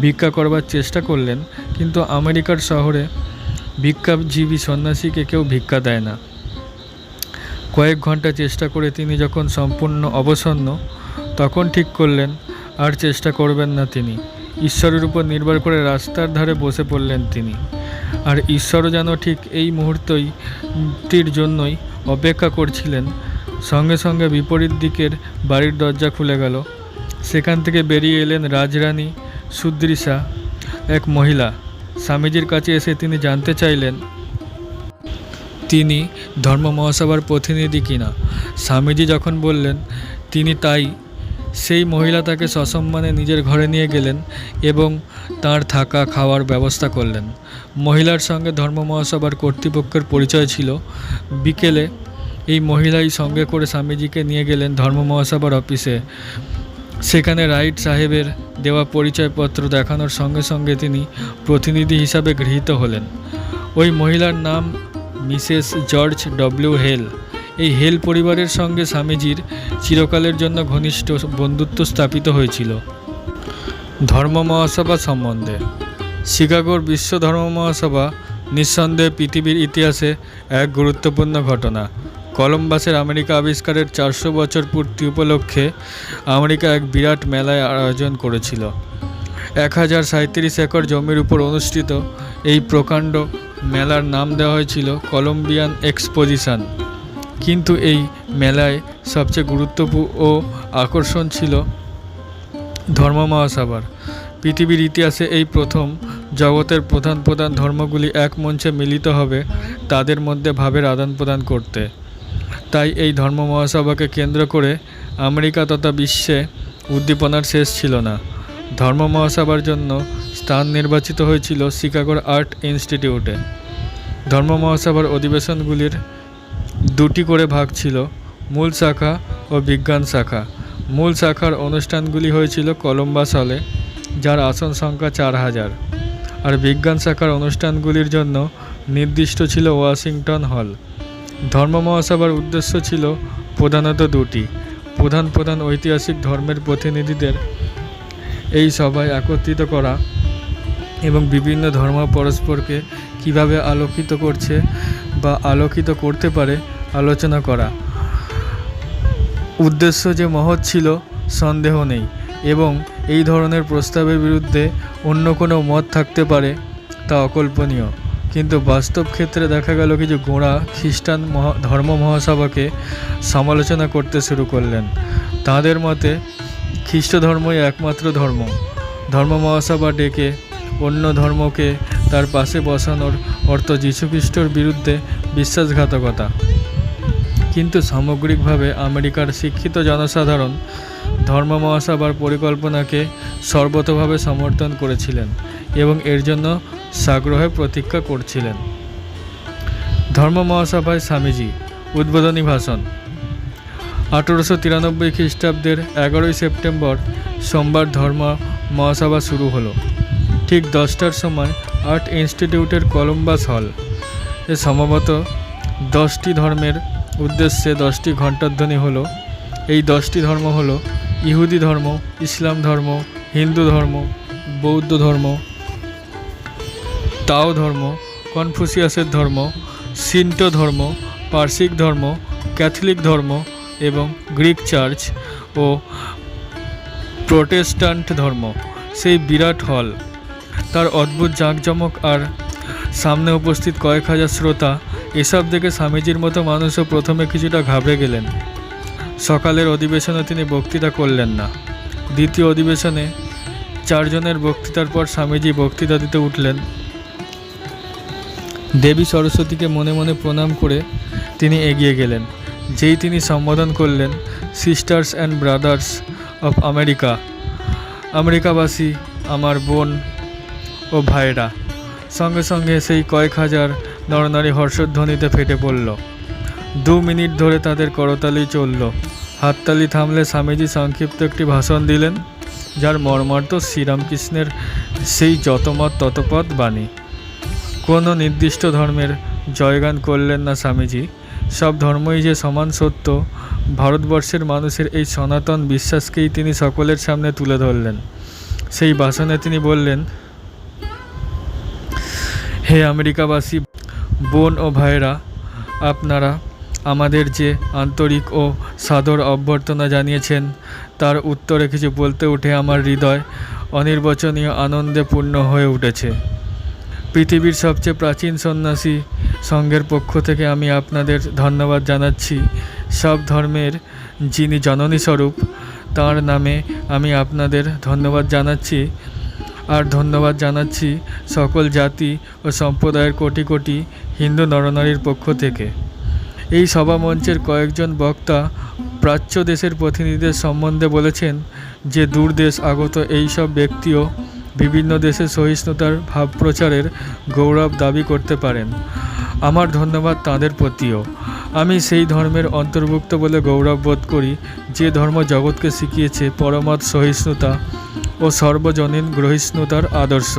ভিক্ষা করবার চেষ্টা করলেন, কিন্তু আমেরিকার শহরে ভিক্ষাজীবী সন্ন্যাসীকে কেউ ভিক্ষা দেয় না। কয়েক ঘন্টা চেষ্টা করে তিনি যখন সম্পূর্ণ অবসন্ন, তখন ঠিক করলেন আর চেষ্টা করবেন না তিনি। ঈশ্বরের উপর নির্ভর করে রাস্তার ধারে বসে পড়লেন তিনি। আর ঈশ্বরও যেন ঠিক এই মুহূর্তটির জন্যই অপেক্ষা করছিলেন। সঙ্গে সঙ্গে বিপরীত দিকের বাড়ির দরজা খুলে গেল। সেখান থেকে বেরিয়ে এলেন রাজরানী সুদৃশা, এক মহিলা। স্বামীজির কাছে এসে তিনি জানতে চাইলেন তিনি ধর্ম মহাসভার প্রতিনিধি কিনা। স্বামীজি যখন বললেন তিনি তাই, সেই মহিলা তাকে সসম্মানে নিজের ঘরে নিয়ে গেলেন এবং তার থাকা খাওয়ার ব্যবস্থা করলেন। মহিলার সঙ্গে ধর্ম মহাসভার কর্তৃপক্ষের পরিচয় ছিল। বিকেলে এই মহিলাই সঙ্গে করে স্বামীজিকে নিয়ে গেলেন ধর্ম মহাসভার অফিসে। সেখানে রাইট সাহেবের দেওয়া পরিচয়পত্র দেখানোর সঙ্গে সঙ্গে তিনি প্রতিনিধি হিসাবে গৃহীত হলেন। ওই মহিলার নাম মিসেস জর্জ ডব্লিউ হেল। এই হেল পরিবারের সঙ্গে স্বামীজির চিরকালের জন্য ঘনিষ্ঠ বন্ধুত্ব স্থাপিত হয়েছিল। ধর্ম মহাসভা সম্বন্ধে শিকাগোর বিশ্ব ধর্ম মহাসভা নিঃসন্দেহে পৃথিবীর ইতিহাসে এক গুরুত্বপূর্ণ ঘটনা। কলম্বাসের আমেরিকা আবিষ্কারের 400 বছর পূর্তি উপলক্ষে আমেরিকা এক বিরাট মেলায় আয়োজন করেছিল। 1037 একর জমির উপর অনুষ্ঠিত এই প্রকাণ্ড মেলার নাম দেওয়া হয়েছিল কলম্বিয়ান এক্সপোজিশন। কিন্তু এই মেলায় সবচেয়ে গুরুত্বপূর্ণ ও আকর্ষণ ছিল ধর্ম মহাসভার। পৃথিবীর ইতিহাসে এই প্রথম জগতের প্রধান প্রধান ধর্মগুলি এক মঞ্চে মিলিত হবে তাদের মধ্যে ভাবের আদান প্রদান করতে। তাই এই ধর্ম মহাসভাকে কেন্দ্র করে আমেরিকা তথা বিশ্বে উদ্দীপনার শেষ ছিল না। ধর্ম মহাসভার জন্য স্থান নির্বাচিত হয়েছিল শিকাগোর আর্ট ইনস্টিটিউটে। ধর্ম মহাসভার অধিবেশনগুলির 2টি করে ভাগ ছিল, মূল শাখা ও বিজ্ঞান শাখা। মূল শাখার অনুষ্ঠানগুলি হয়েছিল কলম্বাস হলে, যার আসন সংখ্যা 4000, আর বিজ্ঞান শাখার অনুষ্ঠানগুলির জন্য নির্দিষ্ট ছিল ওয়াশিংটন হল। ধর্ম মহাসভার উদ্দেশ্য ছিল প্রধানত 2টি। প্রধান ঐতিহাসিক ধর্মের প্রতিনিধিদের এই সভায় একত্রিত করা এবং বিভিন্ন ধর্ম পরস্পরকে কিভাবে আলোকিত করছে বা আলোকিত করতে পারে আলোচনা করা। উদ্দেশ্য যে মহৎ ছিল সন্দেহ নেই, এবং এই ধরনের প্রস্তাবের বিরুদ্ধে অন্য কোনো মত থাকতে পারে তা অকল্পনীয়। কিন্তু বাস্তব ক্ষেত্রে দেখা গেল কিছু গোঁড়া খ্রিস্টান ধর্ম মহাসভাকে সমালোচনা করতে শুরু করলেন। তাঁদের মতে খ্রিস্ট ধর্মই একমাত্র ধর্ম। ধর্ম মহাসভা ডেকে অন্য ধর্মকে তার পাশে বসানোর অর্থ যীশুখ্রিস্টর বিরুদ্ধে বিশ্বাসঘাতকতা। কিন্তু সামগ্রিকভাবে আমেরিকার শিক্ষিত জনসাধারণ ধর্ম মহাসভার পরিকল্পনাকে সর্বতোভাবে সমর্থন করেছিলেন এবং এর জন্য সাগ্রহে প্রতীক্ষা করছিলেন। ধর্ম মহাসভায় স্বামীজি উদ্বোধনী ভাষণ। 1893 খ্রিস্টাব্দের 11 সেপ্টেম্বর সোমবার ধর্ম মহাসভা শুরু হলো। ঠিক 10টার সময় আর্ট ইনস্টিটিউটের কলম্বাস হল এ সম্ভবত 10টি ধর্মের উদ্দেশ্যে 10টি ঘণ্টাধ্বনি হলো। এই 10টি ধর্ম হলো ইহুদি ধর্ম, ইসলাম ধর্ম, হিন্দু ধর্ম, বৌদ্ধ ধর্ম, তাও ধর্ম, কনফুসিয়াসের ধর্ম, শিন্টো ধর্ম, পার্সিক ধর্ম, ক্যাথলিক ধর্ম এবং গ্রিক চার্চ ও প্রোটেস্ট্যান্ট ধর্ম। সেই বিরাট হল, তার অদ্ভুত জাঁকজমক আর সামনে উপস্থিত কয়েক হাজার শ্রোতা, এসব দেখে স্বামীজির মতো মানুষও প্রথমে কিছুটা ঘাবড়ে গেলেন। সকালের অধিবেশনে তিনি বক্তৃতা করলেন না। দ্বিতীয় অধিবেশনে চারজনের বক্তৃতার পর স্বামীজি বক্তৃতা দিতে উঠলেন। দেবী সরস্বতীকে মনে মনে প্রণাম করে তিনি এগিয়ে গেলেন। যেই তিনি সম্বোধন করলেন, sisters and brothers of America, আমেরিকাবাসী আমার বোন ও ভাইরা, সঙ্গে সঙ্গে সেই কয়েক হাজার নরনারী হর্ষধ্বনিতে ফেটে পড়ল। 2 মিনিট ধরে তাদের করতালি চলল। হাততালি থামলে স্বামীজি সংক্ষিপ্ত একটি ভাষণ দিলেন, যার মর্মার্থ শ্রীরামকৃষ্ণের সেই যত মত ততপদ বাণী। কোনো নির্দিষ্ট ধর্মের জয়গান করলেন না স্বামীজি। সব ধর্মই যে সমান সত্য, ভারতবর্ষের মানুষের এই সনাতন বিশ্বাসকেই তিনি সকলের সামনে তুলে ধরলেন। সেই ভাষণে তিনি বললেন, হে আমেরিকাবাসী বোন ও ভাইরা, আপনারা আমাদের যে আন্তরিক ও সাদর অভ্যর্থনা জানিয়েছেন, তার উত্তরে কিছু বলতে উঠে আমার হৃদয় অনির্বচনীয় আনন্দে পূর্ণ হয়ে উঠেছে। পৃথিবীর সবচেয়ে প্রাচীন সন্ন্যাসী সংঘের পক্ষ থেকে আমি আপনাদের ধন্যবাদ জানাচ্ছি। সব ধর্মের যিনি জননী স্বরূপ, তাঁর নামে আমি আপনাদের ধন্যবাদ জানাচ্ছি। আর ধন্যবাদ জানাচ্ছি সকল জাতি ও সম্প্রদায়ের কোটি কোটি হিন্দু নরনারীর পক্ষ থেকে। এই সভামঞ্চের কয়েকজন বক্তা প্রাচ্য দেশের প্রতিনিধিদের সম্বন্ধে বলেছেন যে দূর দেশ আগত এই সব ব্যক্তিও বিভিন্ন দেশে সহিষ্ণুতার ভাব প্রচারের গৌরব দাবি করতে পারেন। আমার ধন্যবাদ তাঁদের প্রতিও। আমি সেই ধর্মের অন্তর্ভুক্ত বলে গৌরব বোধ করি যে ধর্ম জগৎকে শিখিয়েছে পরমত সহিষ্ণুতা ও সর্বজনীন গ্রহিষ্ণুতার আদর্শ।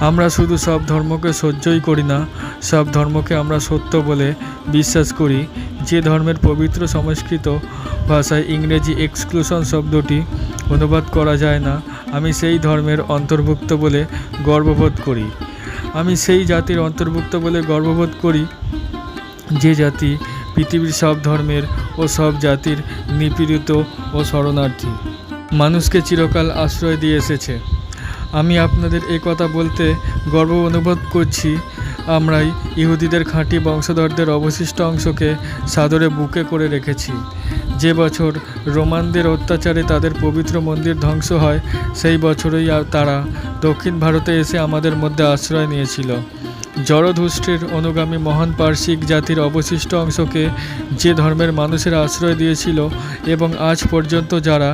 আমরা শুধু সব ধর্মকে সহ্যই করি না, সব ধর্মকে আমরা সত্য বলে বিশ্বাস করি। যে ধর্মের পবিত্র সংস্কৃত ভাষায় ইংরেজি এক্সক্লুশন শব্দটি অনুবাদ করা যায় না, আমি সেই ধর্মের অন্তর্ভুক্ত বলে গর্ববোধ করি। আমি সেই জাতির অন্তর্ভুক্ত বলে গর্ববোধ করি যে জাতি পৃথিবীর সব ধর্মের ও সব জাতির নিপীড়িত ও শরণার্থী মানুষকে চিরকাল আশ্রয় দিয়ে এসেছে। আমি আপনাদের এই কথা বলতে গর্ব অনুভব করছি। আমরাই ইহুদিদের খাঁটি বংশধরদের অবশিষ্ট অংশকে সাদরে বুকে করে রেখেছি। যে বছর রোমানদের অত্যাচারে তাদের পবিত্র মন্দির ধ্বংস হয়, সেই বছরই তারা দক্ষিণ ভারতে এসে আমাদের মধ্যে আশ্রয় নিয়েছিল। জরথুস্ট্রের অনুগামী মহান পার্সিক জাতির অবশিষ্ট অংশকে যে ধর্মের মানুষের আশ্রয় দিয়েছিল এবং আজ পর্যন্ত যারা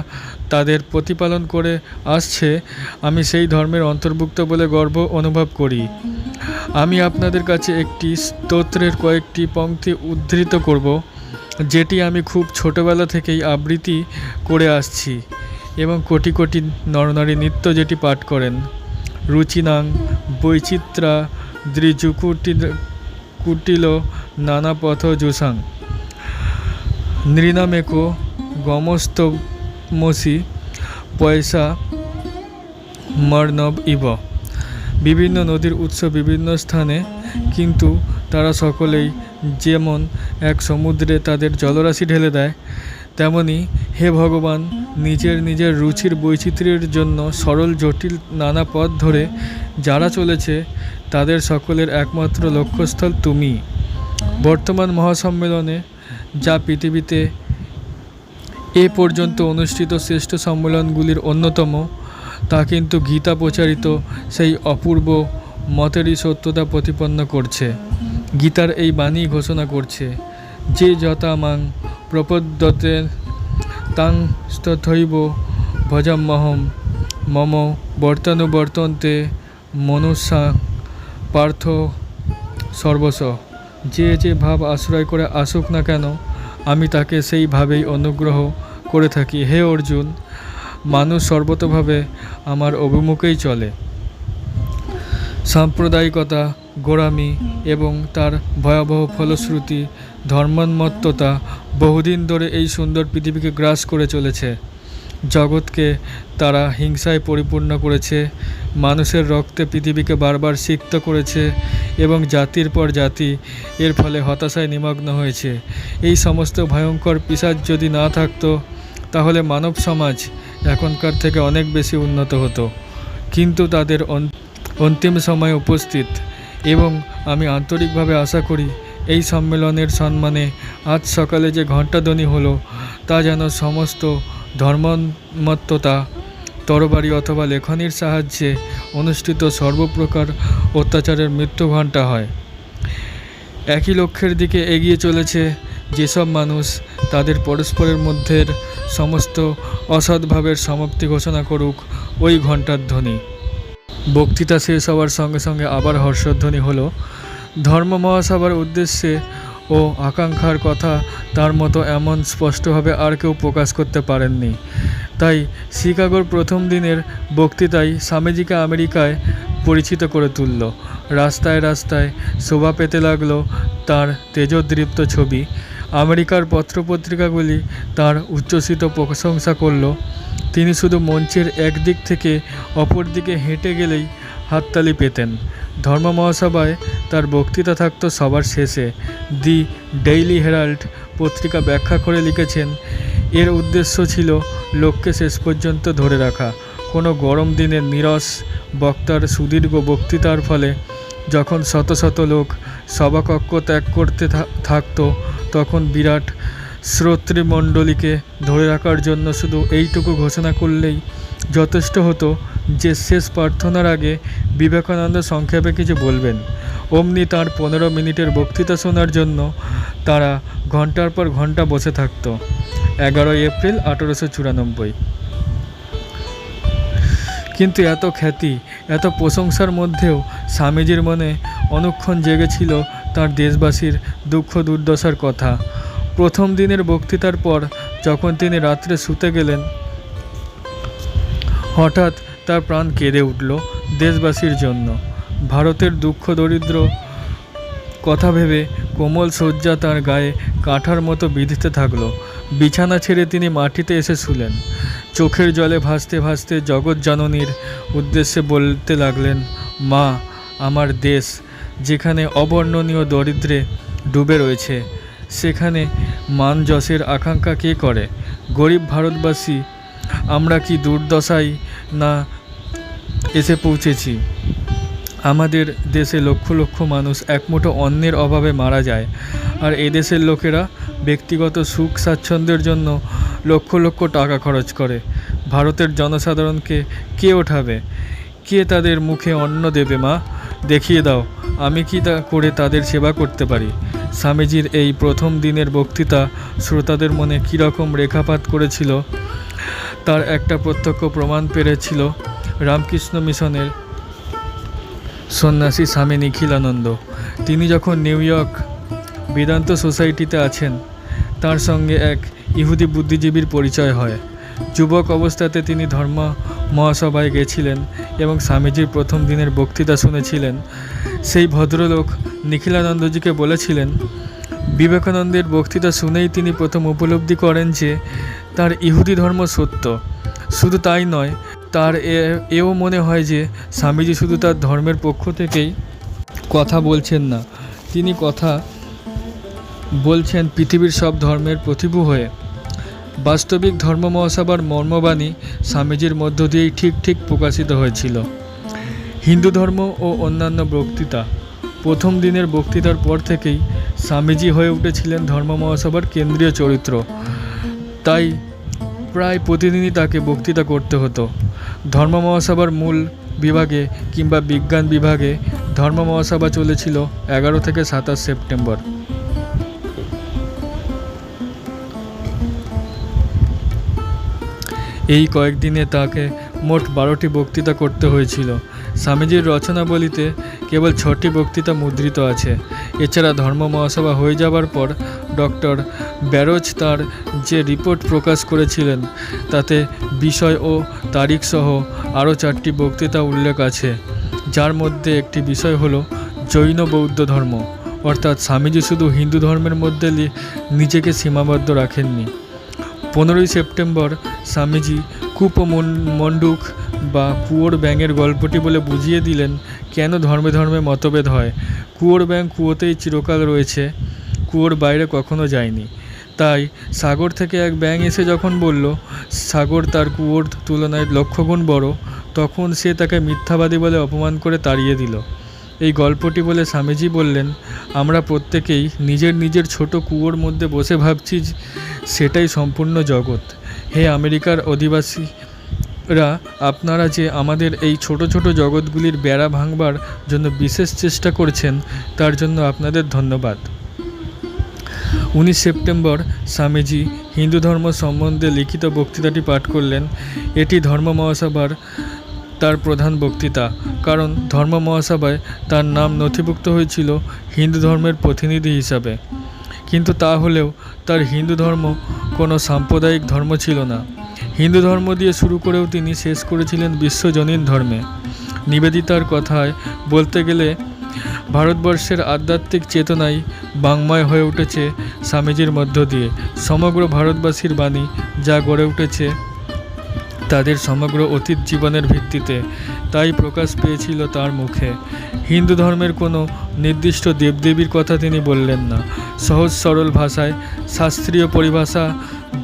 তাদের প্রতিপালন করে আসছে, আমি সেই ধর্মের অন্তর্ভুক্ত বলে গর্ব অনুভব করি। আমি আপনাদের কাছে একটি স্তোত্রের কয়েকটি পংক্তি উদ্ধৃত করব, যেটি আমি খুব ছোটোবেলা থেকেই আবৃত্তি করে আসছি এবং কোটি কোটি নরনারী নিত্য যেটি পাঠ করেন। রুচিনাং বৈচিত্রা দ্রিজুকুটিল নানা পথ জুসাং নৃণামেকো গমস্তমসি পয়সা মর্ণব ইব। বিভিন্ন নদীর উৎস বিভিন্ন স্থানে, কিন্তু তারা সকলেই যেমন এক সমুদ্রে তাদের জলরাশি ঢেলে দেয়, তেমনি হে ভগবান নিজের নিজের রুচির বৈচিত্র্যের জন্য সরল জটিল নানা পথ ধরে যারা চলেছে, তাদের সকলের একমাত্র লক্ষ্যস্থল তুমি। বর্তমান মহাসম্মেলনে যা পৃথিবীতে এ পর্যন্ত অনুষ্ঠিত শ্রেষ্ঠ সম্মেলনগুলির অন্যতম, তা কিন্তু গীতা প্রচারিত সেই অপূর্ব মতেরই সত্যতা প্রতিপন্ন করছে। গীতার এই বাণী ঘোষণা করছে, যে যথা মাং প্রপদ্যতে তাং তথৈব ভজাম্যহম মম বর্তানুবর্তন্তে মনুষ্যা পার্থ সর্বস্ব। যে যে ভাব আশ্রয় করে আসুক না কেন, আমি তাকে সেইভাবেই অনুগ্রহ করে থাকি। হে অর্জুন, মানুষ সর্বতোভাবে আমার অভিমুখেই চলে। সাম্প্রদায়িকতা, গোঁড়ামি এবং তার ভয়াবহ ফলশ্রুতি ধর্মোন্মত্ততা বহুদিন ধরে এই সুন্দর পৃথিবীকে গ্রাস করে চলেছে। জগৎকে তারা হিংসায় পরিপূর্ণ করেছে, মানুষের রক্তে পৃথিবীকে বারবার সিক্ত করেছে এবং জাতির পর জাতি এর ফলে হতাশায় নিমগ্ন হয়েছে। এই সমস্ত ভয়ঙ্কর পিশাচ যদি না থাকতো, তাহলে মানব সমাজ এখনকার থেকে অনেক বেশি উন্নত হতো। কিন্তু তাদের অন্তিম সময় উপস্থিত এবং আমি আন্তরিকভাবে আশা করি এই সম্মেলনের সম্মানে আজ সকালে যে ঘণ্টাধ্বনি হলো, তা যেন সমস্ত ধর্মোন্মত্ততা তরবারি অথবা লেখনীর সাহায্যে অনুষ্ঠিত সর্বপ্রকার অত্যাচারের মৃত্যু ঘণ্টা হয়। একই লক্ষ্যের দিকে এগিয়ে চলেছে যেসব মানুষ তাদের পরস্পরের মধ্যের সমস্ত অসদ্ভাবের সমাপ্তি ঘোষণা করুক ওই ঘণ্টার ধ্বনি। বক্তৃতা শেষ হওয়ার সঙ্গে সঙ্গে আবার হর্ষধ্বনি হলো। ধর্ম মহাসভার উদ্দেশ্যে ও আকাঙ্ক্ষার কথা তার মতো এমন স্পষ্টভাবে আর কেউ প্রকাশ করতে পারেননি। তাই শিকাগোর প্রথম দিনের বক্তৃতায় স্বামীজিকে আমেরিকায় পরিচিত করে তুলল। রাস্তায় রাস্তায় শোভা পেতে লাগলো তার তেজোদীপ্ত ছবি। আমেরিকার পত্রপত্রিকাগুলি তার উচ্ছ্বসিত প্রশংসা করল। তিনি শুধু মঞ্চের একদিক থেকে অপর দিকে হেঁটে গেলেই হাততালি পেতেন। ধর্ম মহাসভায় তার বক্তৃতা থাকতো সবার শেষে। দি ডেইলি হেরাল্ড পত্রিকা ব্যাখ্যা করে লিখেছেন, এর উদ্দেশ্য ছিল লোককে শেষ পর্যন্ত ধরে রাখা। কোনো গরম দিনের নীরস বক্তার সুদীর্ঘ বক্তৃতার ফলে যখন শত শত লোক সভাকক্ষ ত্যাগ করতে থাকতো, তখন বিরাট শ্রোতৃমণ্ডলীকে ধরে রাখার জন্য শুধু এইটুকু ঘোষণা করলেই যথেষ্ট হতো যে শেষ প্রার্থনার আগে বিবেকানন্দ সংক্ষেপে কিছু বলবেন। অমনি তাঁর 15 মিনিটের বক্তৃতা শোনার জন্য তারা ঘন্টার পর ঘন্টা বসে থাকত। 11 এপ্রিল 1894। কিন্তু এত খ্যাতি, এত প্রশংসার মধ্যেও স্বামীজির মনে অনুক্ষণ জেগেছিল তাঁর দেশবাসীর দুঃখ দুর্দশার কথা। প্রথম দিনের বক্তৃতার পর যখন তিনি রাত্রে শুতে গেলেন, হঠাৎ তার প্রাণ কেঁদে উঠল দেশবাসীর জন্য। ভারতের দুঃখ দরিদ্র কথা ভেবে কোমল শয্যা তাঁর গায়ে কাঁঠার মতো বিঁধতে থাকলো। বিছানা ছেড়ে তিনি মাটিতে এসে শুলেন। চোখের জলে ভাসতে ভাসতে জগৎ জননীর উদ্দেশ্যে বলতে লাগলেন, মা, আমার দেশ যেখানে অবর্ণনীয় দরিদ্রে ডুবে রয়েছে, সেখানে মান যশের আকাঙ্ক্ষা কে করে? গরিব ভারতবাসী আমরা কি দুর্দশায় না এসে পৌঁছেছি? আমাদের দেশে লক্ষ লক্ষ মানুষ একমুঠো অন্নের অভাবে মারা যায়, আর এদেশের লোকেরা ব্যক্তিগত সুখ স্বাচ্ছন্দ্যের জন্য লক্ষ লক্ষ টাকা খরচ করে। ভারতের জনসাধারণকে কে ওঠাবে? কে তাদের মুখে অন্ন দেবে? মা, দেখিয়ে দাও আমি কি তা করে তাদের সেবা করতে পারি। স্বামীজির এই প্রথম দিনের বক্তৃতা শ্রোতাদের মনে কীরকম রেখাপাত করেছিল তার একটা প্রত্যক্ষ প্রমাণ পেয়েছিল রামকৃষ্ণ মিশনের সন্ন্যাসী স্বামী নিখিলানন্দ। তিনি যখন নিউ ইয়র্ক বেদান্ত সোসাইটিতে আছেন, তার সঙ্গে এক ইহুদি বুদ্ধিজীবীর পরিচয় হয়। যুবক অবস্থাতে তিনি ধর্ম মহাসভায় গেছিলেন এবং স্বামীজির প্রথম দিনের বক্তৃতা শুনেছিলেন। সেই ভদ্রলোক নিখিলানন্দজিকে বলেছিলেন, বিবেকানন্দের বক্তৃতা শুনেই তিনি প্রথম উপলব্ধি করেন যে তার ইহুদি ধর্ম সত্য। শুধু তাই নয়, তার এও মনে হয় যে স্বামীজি শুধু তার ধর্মের পক্ষ থেকেই কথা বলছেন না, তিনি কথা বলছেন পৃথিবীর সব ধর্মের প্রতিভু হয়ে। বাস্তবিক ধর্ম মহাসভার মর্মবাণী স্বামীজির মধ্য দিয়েই ঠিক ঠিক প্রকাশিত হয়েছিল। হিন্দু ধর্ম ও অন্যান্য বক্তৃতা। প্রথম দিনের বক্তৃতার পর থেকেই স্বামীজি হয়ে উঠেছিলেন ধর্ম মহাসভার কেন্দ্রীয় চরিত্র। তাই প্রায় প্রতিদিনই তাকে বক্তৃতা করতে হতো। ধর্ম মহাসভার মূল বিভাগে কিংবা বিজ্ঞান বিভাগে ধর্ম মহাসভা চলেছিল 11 থেকে 27 সেপ্টেম্বর। এই কয়েকদিনে তাকে মোট 12টি বক্তৃতা করতে হয়েছিল। স্বামীজির রচনাবলিতে কেবল 6টি বক্তৃতা মুদ্রিত আছে। এছাড়া ধর্ম মহাসভা হয়ে যাবার পর ডক্টর ব্যারোজ তার যে রিপোর্ট প্রকাশ করেছিলেন, তাতে বিষয় ও তারিখ সহ আরও 4টি বক্তৃতা উল্লেখ আছে, যার মধ্যে একটি বিষয় হলো জৈন বৌদ্ধ ধর্ম। অর্থাৎ স্বামীজি শুধু হিন্দু ধর্মের মধ্যে নিজেকে সীমাবদ্ধ রাখেননি। 15ই সেপ্টেম্বর স্বামীজি কূপ মণ্ডুক বা কুয়োর ব্যাঙের গল্পটি বলে বুঝিয়ে দিলেন কেন ধর্মে ধর্মে মতভেদ হয়। কুয়োর ব্যাঙ কুয়োতেই চিরকাল রয়েছে, কুয়োর বাইরে কখনো যায়নি। তাই সাগর থেকে এক ব্যাঙ এসে যখন বলল সাগর তার কুয়োর তুলনায় লক্ষগুণ বড়, তখন সে তাকে মিথ্যাবাদী বলে অপমান করে তাড়িয়ে দিল। এই গল্পটি বলে স্বামীজি বললেন, আমরা প্রত্যেকেই নিজের নিজের ছোট কুয়োর মধ্যে বসে ভাবছি সেটাই সম্পূর্ণ জগৎ। হে আমেরিকার অধিবাসী আপনারা যে আমাদের এই ছোট ছোট জগৎগুলির বেড়া ভাঙবার জন্য বিশেষ চেষ্টা করছেন, তার জন্য আপনাদের ধন্যবাদ। 19 সেপ্টেম্বর স্বামীজি হিন্দু ধর্ম সম্বন্ধে লিখিত বক্তৃতাটি পাঠ করলেন। এটি ধর্ম মহাসভার তার প্রধান বক্তৃতা, কারণ ধর্ম মহাসভায় তার নাম নথিভুক্ত হয়েছিল হিন্দু ধর্মের প্রতিনিধি হিসাবে। কিন্তু তা হলেও তার হিন্দু ধর্ম কোনো সাম্প্রদায়িক ধর্ম ছিল না। হিন্দু ধর্ম দিয়ে শুরু করেও তিনি শেষ করেছিলেন বিশ্বজনীন ধর্মে। নিবেদিতার কথায় বলতে গেলে ভারতবর্ষের আধ্যাত্মিক চেতনাই বাংময় হয়ে উঠেছে স্বামীজির মধ্য দিয়ে। সমগ্র ভারতবাসীর বাণী যা গড়ে উঠেছে তাদের সমগ্র অতীত জীবনের ভিত্তিতে, তাই প্রকাশ পেয়েছিল তার মুখে। হিন্দু ধর্মের কোনো নির্দিষ্ট দেবদেবীর কথা তিনি বললেন না। সহজ সরল ভাষায় শাস্ত্রীয় পরিভাষা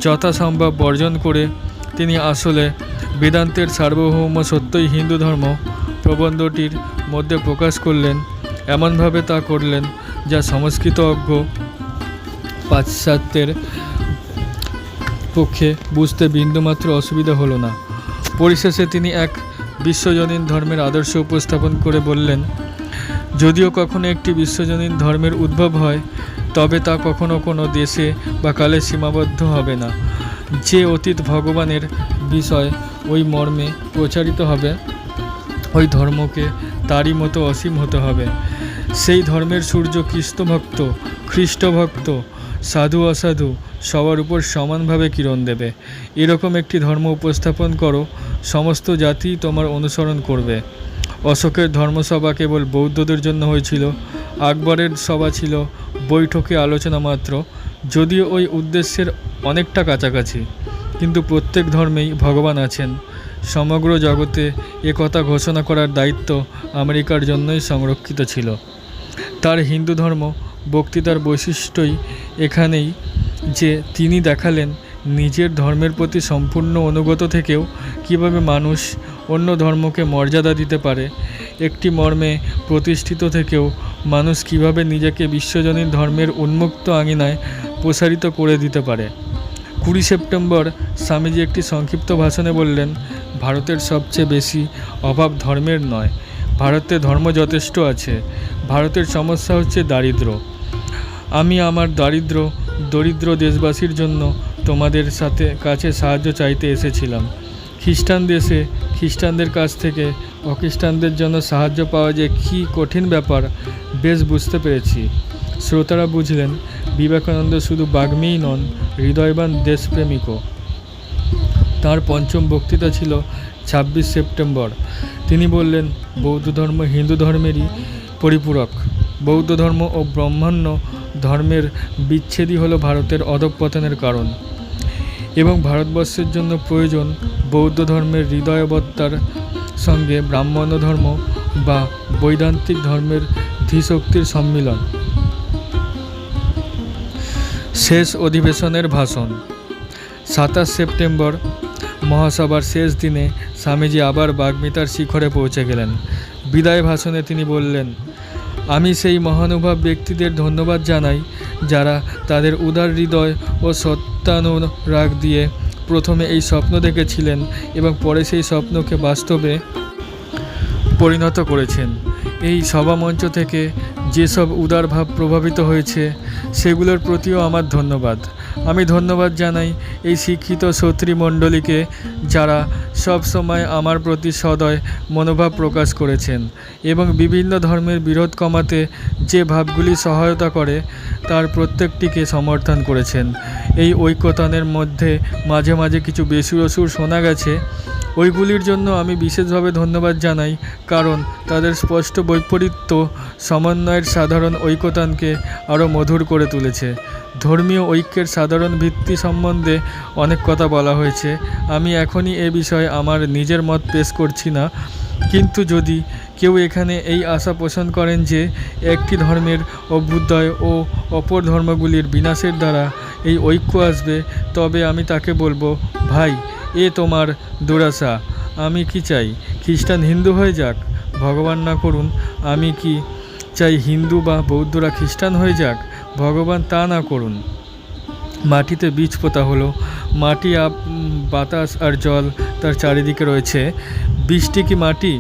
যথাসম্ভব বর্জন করে তিনি আসলে বেদান্তের সার্বভৌম সত্যই হিন্দু ধর্ম প্রবন্ধটির মধ্যে প্রকাশ করলেন। এমনভাবে তা করলেন যা সংস্কৃত অজ্ঞ পাশ্চাত্যের পক্ষে বুঝতে বিন্দুমাত্র অসুবিধা হলো না। পরিশেষে তিনি এক বিশ্বজনীন ধর্মের আদর্শ উপস্থাপন করে বললেন, যদিও কখনো একটি বিশ্বজনীন ধর্মের উদ্ভব হয়, তবে তা কখনো কোনো দেশে বা কালে সীমাবদ্ধ হবে না। যে অতীত ভগবানের বিষয় ওই মর্মে প্রচারিত হবে, ওই ধর্মকে তারই মতো অসীম হতে হবে। সেই ধর্মের সূর্য কৃষ্ণভক্ত, খ্রিস্টভক্ত, সাধু অসাধু সবার উপর সমানভাবে কিরণ দেবে। এরকম একটি ধর্ম উপস্থাপন করো, সমস্ত জাতি তোমার অনুসরণ করবে। অশোকের ধর্মসভা কেবল বৌদ্ধদের জন্য হয়েছিল, আকবরের সভা ছিল বৈঠকে আলোচনা মাত্র, যদিও ওই উদ্দেশ্যের অনেকটা কাছাকাছি। কিন্তু প্রত্যেক ধর্মেই ভগবান আছেন। সমগ্র জগতে একথা ঘোষণা করার দায়িত্ব আমেরিকার জন্যই সংরক্ষিত ছিল। তার হিন্দু ধর্ম বক্তৃতার বৈশিষ্ট্যই এখানেই যে তিনি দেখালেন নিজের ধর্মের প্রতি সম্পূর্ণ অনুগত থেকেও কিভাবে মানুষ অন্য ধর্মকে মর্যাদা দিতে পারে। একটি মর্মে প্রতিষ্ঠিত থেকেও মানুষ কিভাবে নিজেকে বিশ্বজনীন ধর্মের উন্মুক্ত আঙিনায় প্রসারিত করে দিতে পারে। 20 সেপ্টেম্বর স্বামীজি একটি সংক্ষিপ্ত ভাষণে বললেন, ভারতের সবচেয়ে বেশি অভাব ধর্মের নয়, ভারতে ধর্ম যথেষ্ট আছে। ভারতের সমস্যা হচ্ছে দারিদ্র্য। আমি আমার দরিদ্র দেশবাসীর জন্য তোমাদের কাছে সাহায্য চাইতে এসেছিলাম। খ্রিস্টান দেশে খ্রিস্টানদের কাছ থেকে অখ্রিস্টানদের জন্য সাহায্য পাওয়া যে কী কঠিন ব্যাপার বেশ বুঝতে পেরেছি। শ্রোতারা বুঝলেন বিবেকানন্দ শুধু বাগ্মীই নন, হৃদয়বান দেশপ্রেমিকও। তাঁর পঞ্চম বক্তৃতা ছিল 26 সেপ্টেম্বর। তিনি বললেন, বৌদ্ধ ধর্ম হিন্দু ধর্মেরই পরিপূরক। বৌদ্ধ ধর্ম ও ব্রাহ্মণ্য ধর্মের বিচ্ছেদই হলো ভারতের অধঃপতনের কারণ, এবং ভারতবর্ষের জন্য প্রয়োজন বৌদ্ধ ধর্মের হৃদয়বত্তার সঙ্গে ব্রাহ্মণ্য ধর্ম বা বৈদান্তিক ধর্মের ধীশক্তির সম্মিলন। শেষ অধিবেশনের ভাষণ। 27 সেপ্টেম্বর মহাসভার শেষ দিনে স্বামীজি আবার বাগ্মিতার শিখরে পৌঁছে গেলেন। বিদায় ভাষণে তিনি বললেন, আমি সেই মহানুভব ব্যক্তিদের ধন্যবাদ জানাই যারা তাদের উদার হৃদয় ও সত্যানুরাগ দিয়ে প্রথমে এই স্বপ্ন দেখেছিলেন এবং পরে সেই স্বপ্নকে বাস্তবে পরিণত করেছেন। এই সভামঞ্চ থেকে যেসব উদার ভাব প্রভাবিত হয়েছে সেগুলোর প্রতিও আমার ধন্যবাদ। আমি ধন্যবাদ জানাই এই শিক্ষিত শ্রোতৃমণ্ডলীকে যারা সব সময় আমার প্রতি সদয় মনোভাব প্রকাশ করেছেন এবং বিভিন্ন ধর্মের বিরোধ কমাতে যে ভাবগুলি সহায়তা করে তার প্রত্যেকটিকে সমর্থন করেছেন। এই ঐক্যতানের মধ্যে মাঝে মাঝে কিছু বেসুরো সুর শোনা গেছে, ওইগুলির জন্য আমি বিশেষভাবে ধন্যবাদ জানাই, কারণ তাদের স্পষ্ট বৈপরীত্য সমন্বয়ের সাধারণ ঐক্যতানকে আরও মধুর করে তুলেছে। ধর্মীয় ঐক্যের সাধারণ ভিত্তি সম্বন্ধে অনেক কথা বলা হয়েছে। আমি এখনই এ বিষয়ে আমার নিজের মত পেশ করছি না, কিন্তু যদি কেউ এখানে এই আশা পোষণ করেন যে একটি ধর্মের অভ্যুদয় ও অপর ধর্মগুলির বিনাশের দ্বারা এই ঐক্য আসবে, তবে আমি তাকে বলবো, ভাই, এ তোমার দুরাশা। আমি কি চাই খ্রিস্টান হিন্দু হয়ে যাক? ভগবান না করুন। আমি কি চাই হিন্দু বা বৌদ্ধরা খ্রিস্টান হয়ে যাক? ভগবান তা না করুন। মাটিতে বীজ পোতা হলো, মাটি বাতাস আর জল তার চারিদিকে রয়েছে। বীজটি কি মাটি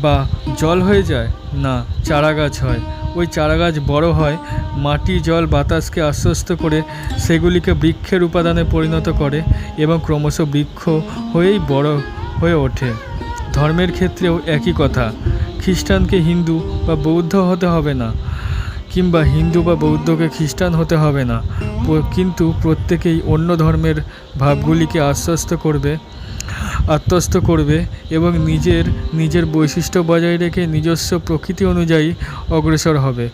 বা জল হয়ে যায়? না, চারা গাছ হয়। ওই চারা গাছ বড় হয়, মাটি জল বাতাসকে আশ্বস্ত করে সেগুলিকে বৃক্ষের উপাদানে পরিণত করে এবং ক্রমশ বৃক্ষ হয়েই বড় হয়ে ওঠে। ধর্মের ক্ষেত্রেও একই কথা। খ্রিস্টানকে হিন্দু বা বৌদ্ধ হতে হবে না, কিংবা হিন্দু বা বৌদ্ধকে খ্রিস্টান হতে হবে না, কিন্তু প্রত্যেকেই অন্য ধর্মের ভাবগুলিকে আত্মস্থ করবে এবং নিজের বৈশিষ্ট্য বজায় রেখে নিজস্ব প্রকৃতি অনুযায়ী অগ্রসর হবে।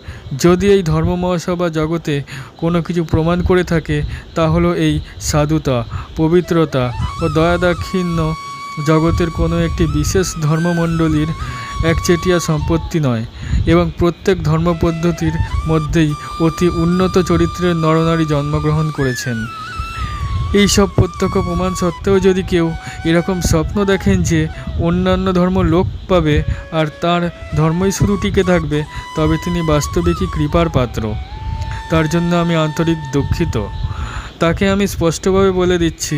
যদি এই ধর্ম মহাসভা জগতে কোনো কিছু প্রমাণ করে থাকে, তা হলো এই সাধুতা, পবিত্রতা ও দয়াদাক্ষিণ্য জগতের কোনো একটি বিশেষ ধর্মমণ্ডলীর একচেটিয়া সম্পত্তি নয়, এবং প্রত্যেক ধর্মপদ্ধতির মধ্যেই অতি উন্নত চরিত্রের নরনারী জন্মগ্রহণ করেছেন। এই সব প্রত্যক্ষ প্রমাণ সত্ত্বেও যদি কেউ এরকম স্বপ্ন দেখেন যে অন্যান্য ধর্ম লোপ পাবে আর তার ধর্মই শুধু টিকে থাকবে, তবে তিনি বাস্তবিকই কৃপার পাত্র। তার জন্য আমি আন্তরিক দুঃখিত। তাকে আমি স্পষ্টভাবে বলে দিচ্ছি,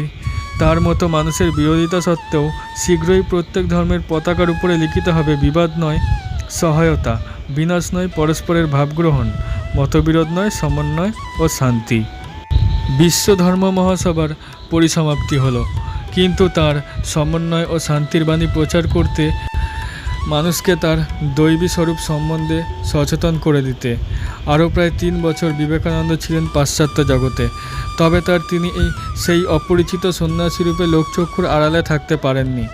তার মতো মানুষের বিরোধিতা সত্ত্বেও শীঘ্রই প্রত্যেক ধর্মের পতাকার উপরে লিখিত হবে বিবাদ নয় সহায়তা, বিনাশ নয় পরস্পরের ভাবগ্রহণ, মতবিরোধ নয় সমন্বয় ও শান্তি। বিশ্ব ধর্ম মহাসভার পরিসমাপ্তি হলো, কিন্তু তার সমন্বয় ও শান্তির বাণী প্রচার করতে, মানুষকে তার দৈবী স্বরূপ সম্বন্ধে সচেতন করে দিতে আরও প্রায় 3 বছর বিবেকানন্দ ছিলেন পাশ্চাত্য জগতে। তবে তিনি সেই অপরিচিত সন্ন্যাসীরূপে লোকচক্ষুর আড়ালে থাকতে পারেননি।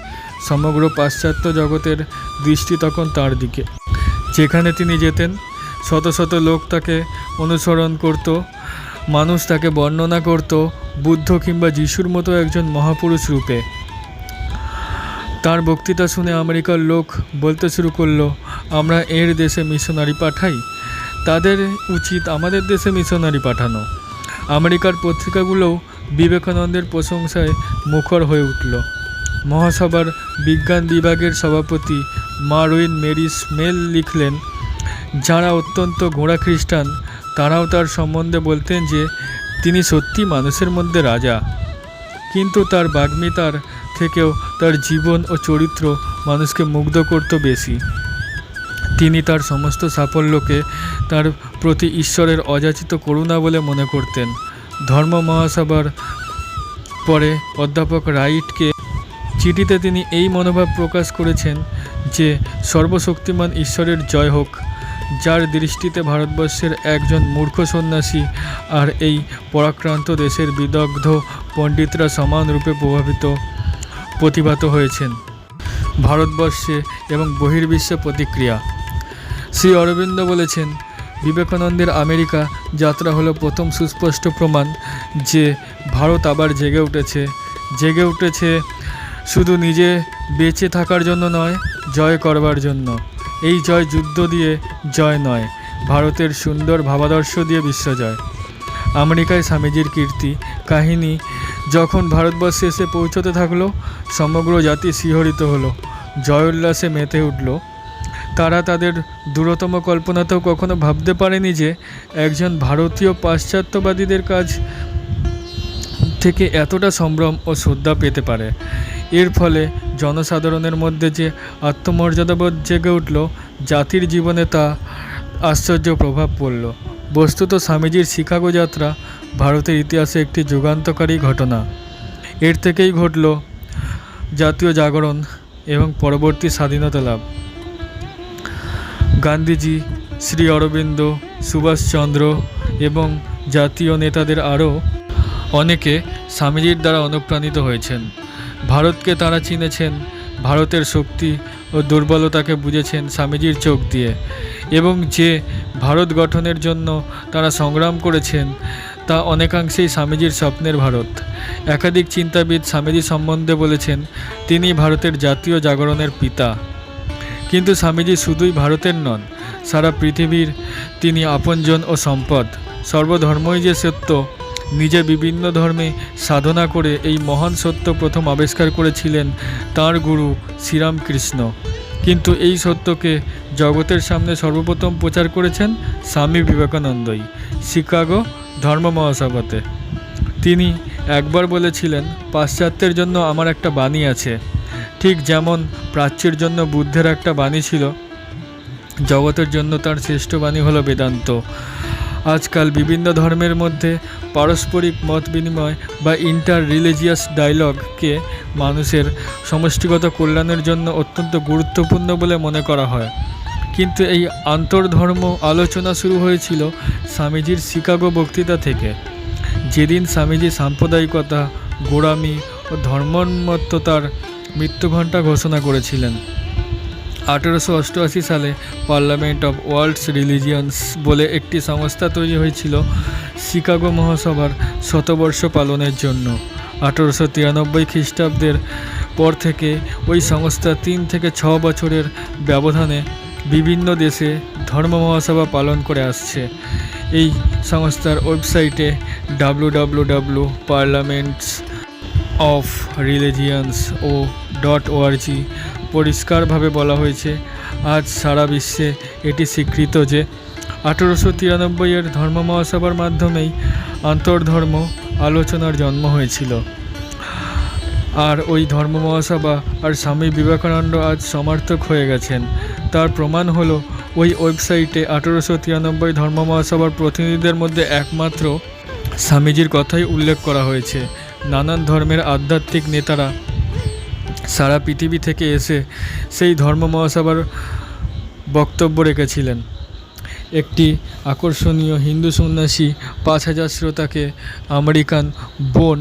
সমগ্র পাশ্চাত্য জগতের দৃষ্টি তখন তার দিকে। যেখানে তিনি যেতেন, শত শত লোক তাকে অনুসরণ করত, মানুষ তাকে বর্ণনা করত বুদ্ধ কিংবা যিশুর মতো একজন মহাপুরুষ রূপে। তার বক্তৃতা শুনে আমেরিকার লোক বলতে শুরু করলো, আমরা এর দেশে মিশনারি পাঠাই, তাদের উচিত আমাদের দেশে মিশনারি পাঠানো। আমেরিকার পত্রিকাগুলোও বিবেকানন্দের প্রশংসায় মুখর হয়ে উঠল। মহাসভার বিজ্ঞান বিভাগের সভাপতি মার্উইন মেরি স্মেল লিখলেন, যারা অত্যন্ত গোঁড়া খ্রিস্টান তারাও তার সম্বন্ধে বলতেন যে তিনি সত্যি মানুষের মধ্যে রাজা, কিন্তু তার বাগ্মিতার থেকেও তার জীবন ও চরিত্র মানুষকে মুগ্ধ করত বেশি। তিনি তার সমস্ত সাফল্যকে তার প্রতি ঈশ্বরের অযাচিত করুণা বলে মনে করতেন। ধর্ম মহাসভার পরে অধ্যাপক রাইটকে চিঠিতে তিনি এই মনোভাব প্রকাশ করেছেন যে সর্বশক্তিমান ঈশ্বরের জয় হোক, যার দৃষ্টিতে ভারতবর্ষের একজন মূর্খ সন্ন্যাসী আর এই পরাক্রান্ত দেশের বিদগ্ধ পণ্ডিতরা সমানরূপে প্রতিভাত হয়েছেন ভারতবর্ষে এবং বহির্বিশ্বে প্রতিক্রিয়া। শ্রী অরবিন্দ বলেছেন, বিবেকানন্দের আমেরিকা যাত্রা হলো প্রথম সুস্পষ্ট প্রমাণ যে ভারত আবার জেগে উঠেছে শুধু নিজে বেঁচে থাকার জন্য নয়, জয় করবার জন্য। এই জয় যুদ্ধ দিয়ে জয় নয়, ভারতের সুন্দর ভাবাদর্শ দিয়ে বিশ্বজয়। আমেরিকায় স্বামীজির কীর্তি কাহিনী যখন ভারতবর্ষে এসে পৌঁছতে থাকলো, সমগ্র জাতি শিহরিত হলো, জয় উল্লাসে মেতে উঠল। তারা তাদের দূরতম কল্পনাতেও কখনো ভাবতে পারেনি যে একজন ভারতীয় পাশ্চাত্যবাদীদের কাছ থেকে এতটা সম্ভ্রম ও শ্রদ্ধা পেতে পারে। এর ফলে জনসাধারণের মধ্যে যে আত্মমর্যাদাবোধ জেগে উঠল, জাতির জীবনে তা আশ্চর্য প্রভাব পড়ল। বস্তুত স্বামীজির শিকাগো যাত্রা ভারতের ইতিহাসে একটি যুগান্তকারী ঘটনা। এর থেকেই ঘটল জাতীয় জাগরণ এবং পরবর্তী স্বাধীনতা লাভ। গান্ধীজি, শ্রী অরবিন্দ, সুভাষচন্দ্র এবং জাতীয় নেতাদের আরও অনেকে স্বামীজির দ্বারা অনুপ্রাণিত হয়েছেন। ভারতকে তারা চিনেছেন, ভারতের শক্তি ও দুর্বলতাকে বুঝেছেন স্বামীজির চোখ দিয়ে, এবং যে ভারত গঠনের জন্য তারা সংগ্রাম করেছেন তা অনেকাংশেই স্বামীজির স্বপ্নের ভারত। একাধিক চিন্তাবিদ স্বামীজি সম্বন্ধে বলেছেন তিনি ভারতের জাতীয় জাগরণের পিতা। কিন্তু স্বামীজি শুধুই ভারতের নন, সারা পৃথিবীর তিনি আপনজন ও সম্পদ। সর্বধর্মই যে সত্য, নিজে বিভিন্ন ধর্মে সাধনা করে এই মহান সত্য প্রথম আবিষ্কার করেছিলেন তাঁর গুরু শ্রীরামকৃষ্ণ। কিন্তু এই সত্যকে জগতের সামনে সর্বপ্রথম প্রচার করেছেন স্বামী বিবেকানন্দই শিকাগো ধর্ম মহাসভাতে। তিনি একবার বলেছিলেন, পাশ্চাত্যের জন্য আমার একটা বাণী আছে, ঠিক যেমন প্রাচ্যের জন্য বুদ্ধের একটা বাণী ছিল, জগতের জন্য তার শ্রেষ্ঠ বাণী হলো বেদান্ত। আজকাল বিভিন্ন ধর্মের মধ্যে পারস্পরিক মত বিনিময় বা ইন্টার রিলিজিয়াস ডায়ালগকে মানুষের সমষ্টিগত কল্যাণের জন্য অত্যন্ত গুরুত্বপূর্ণ বলে মনে করা হয়। কিন্তু এই আন্তর্ধর্ম আলোচনা শুরু হয়েছিল স্বামীজির শিকাগো বক্তৃতা থেকে, যেদিন স্বামীজি সাম্প্রদায়িকতা, গোঁড়ামি ও ধর্মোন্মত্ততার মৃত্যুঘণ্টা ঘোষণা করেছিলেন। 1888 সালে পার্লামেন্ট অফ ওয়ার্ল্ডস রিলিজিয়ন্স বলে একটি সংস্থা তৈরি হয়েছিল শিকাগো মহাসভার শতবর্ষ পালনের জন্য। 1893 খ্রিস্টাব্দের পর থেকে ওই সংস্থা 3 থেকে 6 বছরের ব্যবধানে বিভিন্ন দেশে ধর্ম মহাসভা পালন করে আসছে। এই সংস্থার ওয়েবসাইটে www.parliaments-of-religions.org পরিষ্কারভাবে বলা হয়েছে, আজ সারা বিশ্বে এটি স্বীকৃত যে 1893 ধর্ম মহাসভার মাধ্যমেই আন্তর্ধর্ম আলোচনার জন্ম হয়েছিল। আর ওই ধর্ম মহাসভা আর স্বামী বিবেকানন্দ আজ সমার্থক হয়ে গেছেন। তার প্রমাণ হলো ওই ওয়েবসাইটে 1893 ধর্ম মহাসভার প্রতিনিধিদের মধ্যে একমাত্র স্বামীজির কথাই উল্লেখ করা হয়েছে। নানান ধর্মের আধ্যাত্মিক নেতারা সারা পৃথিবী থেকে এসে সেই ধর্ম মহাসভার বক্তব্য রেখেছিলেন। একটি আকর্ষণীয় হিন্দু সন্ন্যাসী 5000 শ্রোতাকে আমেরিকান বোন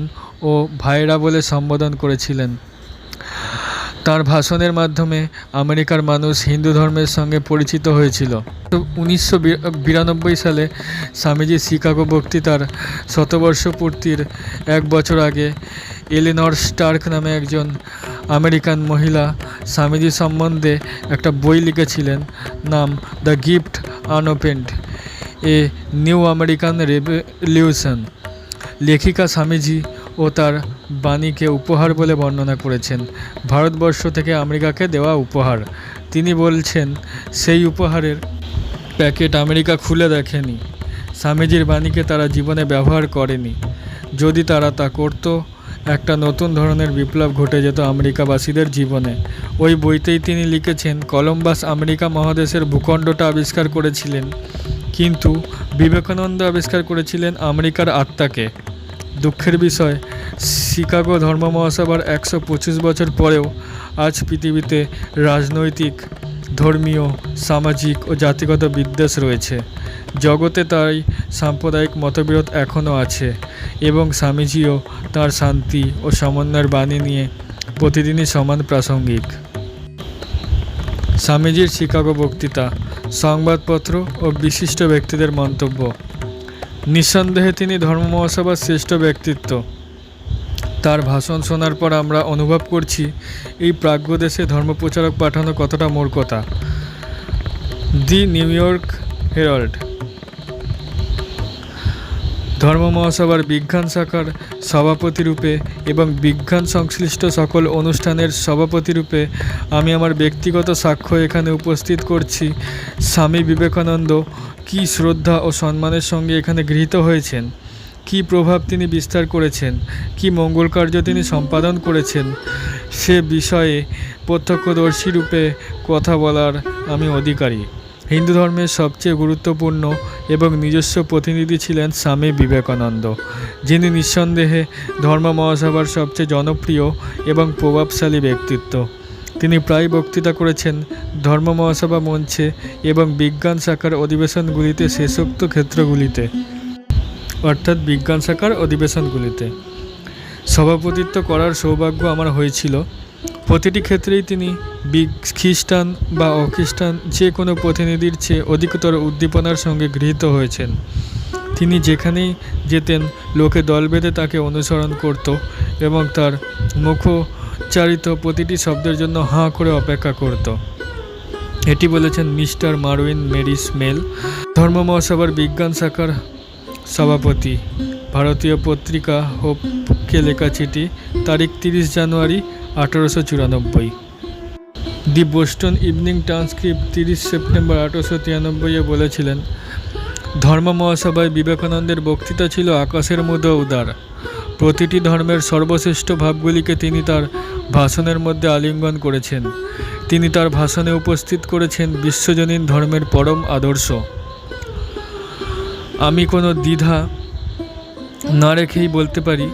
ও ভাইরা বলে সম্বোধন করেছিলেন। তার ভাষণের মাধ্যমে আমেরিকার মানুষ হিন্দু ধর্মের সঙ্গে পরিচিত হয়েছিল। 1992 সালে স্বামীজি শিকাগো বক্তৃতার শতবর্ষ পূর্তির 1 বছর আগে এলিনর স্টার্ক নামে একজন আমেরিকান মহিলা স্বামীজি সম্বন্ধে একটা বই লিখেছিলেন, নাম the gift unopened, a new American revolution. লেখিকা স্বামীজি ও তার বাণীকে উপহার বলে বর্ণনা করেছেন, ভারতবর্ষ থেকে আমেরিকাকে দেওয়া উপহার। তিনি বলছেন, সেই উপহারের প্যাকেট আমেরিকা খুলে দেখেনি, স্বামীজির বাণীকে তারা জীবনে ব্যবহার করেনি। যদি তারা তা করত, একটা নতুন ধরনের বিপ্লব ঘটে যেত আমেরিকাবাসীদের জীবনে। ওই বইতেই তিনি লিখেছেন, কলম্বাস আমেরিকা মহাদেশের ভূখণ্ডটা আবিষ্কার করেছিলেন, কিন্তু বিবেকানন্দ আবিষ্কার করেছিলেন আমেরিকার আত্মাকে। দুঃখের বিষয়, শিকাগো ধর্ম মহাসভার 125 বছর পরেও আজ পৃথিবীতে রাজনৈতিক, ধর্মীয়, সামাজিক ও জাতিগত বিদ্বেষ রয়েছে। জগতে তাই সাম্প্রদায়িক মতবিরোধ এখনও আছে এবং স্বামীজিও তাঁর শান্তি ও সমন্বয়ের বাণী নিয়ে প্রতিদিনই সমান প্রাসঙ্গিক। স্বামীজির শিকাগো বক্তৃতা, সংবাদপত্র ও বিশিষ্ট ব্যক্তিদের মন্তব্য। নিঃসন্দেহে তিনি ধর্ম মহাসভার শ্রেষ্ঠ ব্যক্তিত্ব। তার ভাষণ শোনার পর আমরা অনুভব করছি এই প্রাজ্ঞদেশে ধর্মপ্রচারক পাঠানো কতটা মূর্খতা। The New York Herald. ধর্ম মহাসভার বিজ্ঞান শাখার সভাপতিরূপে এবং বিজ্ঞান সংশ্লিষ্ট সকল অনুষ্ঠানের সভাপতিরূপে আমি আমার ব্যক্তিগত সাক্ষ্য এখানে উপস্থিত করছি। স্বামী বিবেকানন্দ কী শ্রদ্ধা ও সম্মানের সঙ্গে এখানে গৃহীত হয়েছেন, কী প্রভাব তিনি বিস্তার করেছেন, কী মঙ্গল কার্য তিনি সম্পাদন করেছেন, সে বিষয়ে প্রত্যক্ষদর্শী রূপে কথা বলার আমি অধিকারী। হিন্দু ধর্মের সবচেয়ে গুরুত্বপূর্ণ এবং নিজস্ব প্রতিনিধি ছিলেন স্বামী বিবেকানন্দ, যিনি নিঃসন্দেহে ধর্ম মহাসভার সবচেয়ে জনপ্রিয় এবং প্রভাবশালী ব্যক্তিত্ব। তিনি প্রায় বক্তৃতা করেছেন ধর্ম মহাসভা মঞ্চে এবং বিজ্ঞান শাখার অধিবেশনগুলিতে, শেষোক্ত ক্ষেত্রগুলিতে, অর্থাৎ বিজ্ঞান শাখার অধিবেশনগুলিতে সভাপতিত্ব করার সৌভাগ্য আমার হয়েছিল। প্রতিটি ক্ষেত্রেই তিনি খ্রিস্টান বা অখ্রিস্টান যে কোনো প্রতিনিধির চেয়ে অধিকতর উদ্দীপনার সঙ্গে গৃহীত হয়েছেন। তিনি যেখানেই যেতেন লোকে দল বেঁধে তাকে অনুসরণ করত এবং তার মুখোচ্চারিত প্রতিটি শব্দের জন্য হাঁ করে অপেক্ষা করত। এটি বলেছেন মিস্টার মার্ভিন মেরি স্মেল, ধর্ম মহাসভার বিজ্ঞান শাখার সভাপতি। ভারতীয় পত্রিকা হোপকে লেখা চিঠি, তারিখ 30 জানুয়ারি 1894। দি বোস্টন ইভিনিং ট্রান্সক্রিপ্ট 30 সেপ্টেম্বর 1893 বলেছিলেন, ধর্ম মহাসভায় বিবেকানন্দের বক্তৃতা ছিল আকাশের মতো উদার। প্রতিটি ধর্মের সর্বশ্রেষ্ঠ ভাবগুলিকে তিনি তার ভাষণের মধ্যে আলিঙ্গন করেছেন। তিনি তার ভাষণে উপস্থিত করেছেন বিশ্বজনীন ধর্মের পরম আদর্শ। আমি কোনো দ্বিধা না রেখেই বলতে পারি,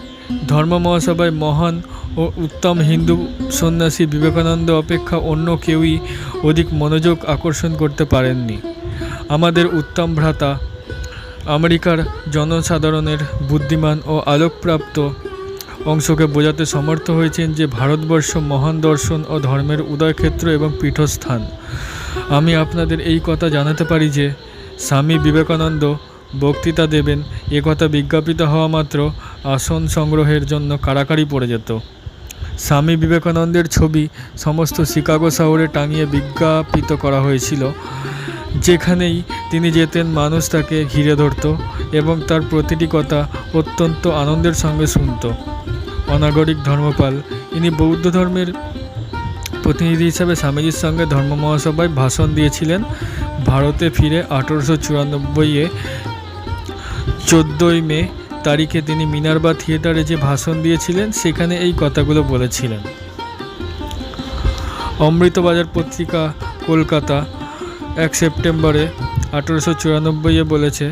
ধর্ম মহাসভায় মহান ও উত্তম হিন্দু সন্ন্যাসী বিবেকানন্দ অপেক্ষা অন্য কেউই অধিক মনোযোগ আকর্ষণ করতে পারেননি। আমাদের উত্তম ভ্রাতা আমেরিকার জনসাধারণের বুদ্ধিমান ও আলোকপ্রাপ্ত অংশকে বোঝাতে সমর্থ হয়েছেন যে ভারতবর্ষ মহান দর্শন ও ধর্মের উদয়ক্ষেত্র এবং পীঠস্থান। আমি আপনাদের এই কথা জানাতে পারি যে স্বামী বিবেকানন্দ বক্তৃতা দেবেন এ কথা বিজ্ঞাপিত হওয়া মাত্র আসন সংগ্রহের জন্য কাড়াকাড়ি পড়ে যেত। স্বামী বিবেকানন্দের ছবি সমস্ত শিকাগো শহরে টাঙিয়ে বিজ্ঞাপিত করা হয়েছিল। যেখানেই তিনি যেতেন মানুষ তাকে ঘিরে ধরত এবং তার প্রতিটি কথা অত্যন্ত আনন্দের সঙ্গে শুনত। অনাগরিক ধর্মপাল, ইনি বৌদ্ধ ধর্মের প্রতিনিধি হিসাবে স্বামীজির সঙ্গে ধর্ম মহাসভায় ভাষণ দিয়েছিলেন। ভারতে ফিরে 1894-এ 14 মে তারিখে তিনি মিনার্ভা থিয়েটারে যে ভাষণ দিয়েছিলেন সেখানে এই কথাগুলো বলেছিলেন। অমৃতবাজার পত্রিকা কলকাতা 1 সেপ্টেম্বরে 1894-এ বলেছে,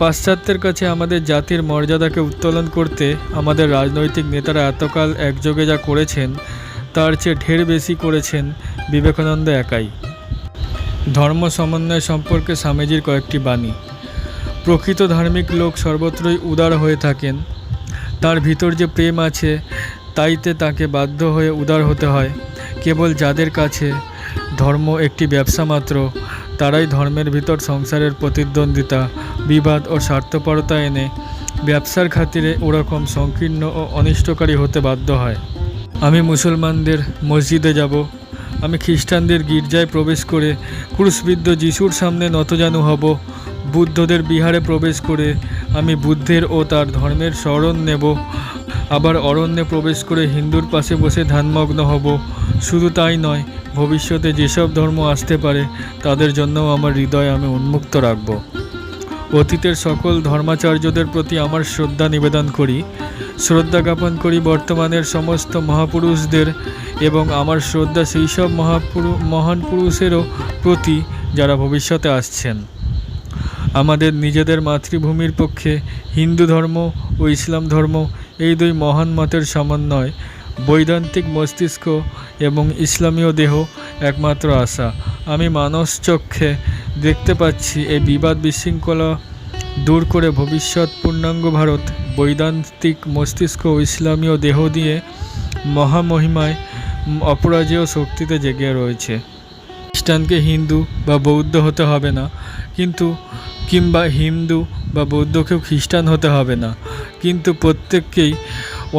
পাশ্চাত্যের কাছে আমাদের জাতির মর্যাদাকে উত্তোলন করতে আমাদের রাজনৈতিক নেতারা এতকাল একযোগে যা করেছেন তার চেয়ে ঢের বেশি করেছেন বিবেকানন্দ একাই। ধর্ম সমন্বয় সম্পর্কে স্বামীজির কয়েকটি বাণী। প্রকৃত ধার্মিক লোক সর্বত্রই উদার হয়ে থাকেন। তার ভিতর যে প্রেম আছে তাইতে তাকে বাধ্য হয়ে উদার হতে হয়। কেবল যাদের কাছে ধর্ম একটি ব্যবসা মাত্র, তারাই ধর্মের ভিতর সংসারের প্রতিদ্বন্দ্বিতা, বিবাদ ও স্বার্থপরতা এনে ব্যবসার খাতিরে ওরকম সংকীর্ণ ও অনিষ্টকারী হতে বাধ্য হয়। আমি মুসলমানদের মসজিদে যাব, আমি খ্রিস্টানদের গির্জায় প্রবেশ করে ক্রুশবিদ্ধ যিশুর সামনে নতজানু হব, বুদ্ধদের বিহারে প্রবেশ করে আমি বুদ্ধের ও তার ধর্মের শরণ নেব, আবার অরণ্যে প্রবেশ করে হিন্দুর পাশে বসে ধ্যানমগ্ন হব। শুধু তাই নয়, ভবিষ্যতে যেসব ধর্ম আসতে পারে তাদের জন্যও আমার হৃদয় আমি উন্মুক্ত রাখব। অতীতের সকল ধর্মাচার্যদের প্রতি আমার শ্রদ্ধা নিবেদন করি, শ্রদ্ধা জ্ঞাপন করি বর্তমানের সমস্ত মহাপুরুষদের এবং আমার শ্রদ্ধা সেই সব মহান পুরুষেরও প্রতি যারা ভবিষ্যতে আসছেন। আমাদের নিজেদের মাতৃভূমির পক্ষে হিন্দু ধর্ম ও ইসলাম ধর্ম এই দুই মহান মতের সমন্বয়, বৈদান্তিক মস্তিষ্ক এবং ইসলামীয় দেহ একমাত্র আশা। আমি মানসচক্ষে দেখতে পাচ্ছি এই বিবাদ বিশৃঙ্খলা দূর করে ভবিষ্যৎ পূর্ণাঙ্গ ভারত বৈদান্তিক মস্তিষ্ক ও ইসলামীয় দেহ দিয়ে মহামহিমায় অপরাজেয় শক্তিতে জেগে রয়েছে। খ্রিস্টানকে হিন্দু বা বৌদ্ধ হতে হবে না, কিংবা হিন্দু বা বৌদ্ধকেও খ্রিস্টান হতে হবে না, কিন্তু প্রত্যেককেই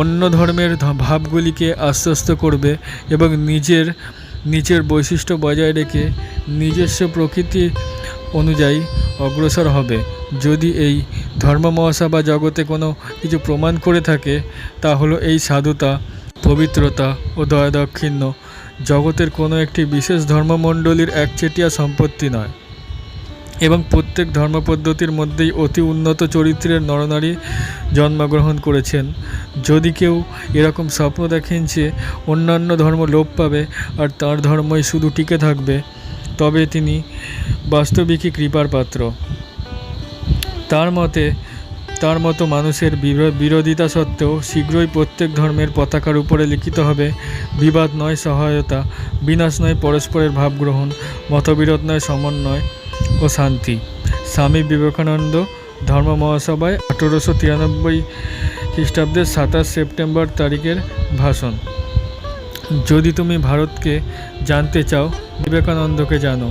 অন্য ধর্মের ভাবগুলিকে আশ্বস্ত করবে এবং নিজের বৈশিষ্ট্য বজায় রেখে নিজস্ব প্রকৃতি অনুযায়ী অগ্রসর হবে। যদি এই ধর্ম মহাসভা জগতে কোনো কিছু প্রমাণ করে থাকে তা হলো এই সাধুতা, পবিত্রতা ও দয়াদাক্ষিণ্য জগতের কোনো একটি বিশেষ ধর্মমণ্ডলীর একচেটিয়া সম্পত্তি নয়, এবং প্রত্যেক ধর্মপদ্ধতির মধ্যেই অতি উন্নত চরিত্রের নরনারী জন্মগ্রহণ করেছেন। যদি কেউ এরকম স্বপ্ন দেখেন যে অন্যান্য ধর্ম লোপ পাবে আর তার ধর্মই শুধু টিকে থাকবে, তবে তিনি বাস্তবিকই কৃপার পাত্র। তার মতো মানুষের বিরোধিতা সত্ত্বেও শীঘ্রই প্রত্যেক ধর্মের পতাকার উপরে লিখিত হবে, বিবাদ নয় সহায়তা, বিনাশ নয় পরস্পরের ভাবগ্রহণ, মতবিরোধ নয় সমন্বয় ও শান্তি। স্বামী বিবেকানন্দ ধর্ম মহাসভায় 1893 খ্রিস্টাব্দের 27 সেপ্টেম্বর তারিখের ভাষণ। যদি তুমি ভারতকে জানতে চাও, বিবেকানন্দকে জানো।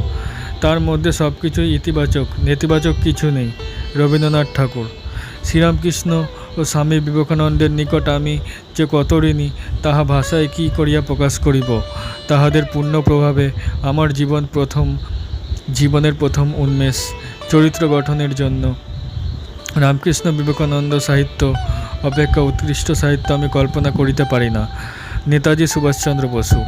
তার মধ্যে সব কিছুই ইতিবাচক, নেতিবাচক কিছু নেই। রবীন্দ্রনাথ ঠাকুর। শ্রীরামকৃষ্ণ ও স্বামী বিবেকানন্দের নিকট আমি যে কত ঋণী তাহা ভাষায় কি করিয়া প্রকাশ করিব। তাহাদের পূর্ণ প্রভাবে আমার জীবনের প্রথম উন্মেষ চরিত্র গঠনের জন্য। রামকৃষ্ণ বিবেকানন্দ সাহিত্য অপেক্ষা উৎকৃষ্ট সাহিত্য আমি কল্পনা করিতে পারি না। নেতাজি সুভাষচন্দ্র বসু।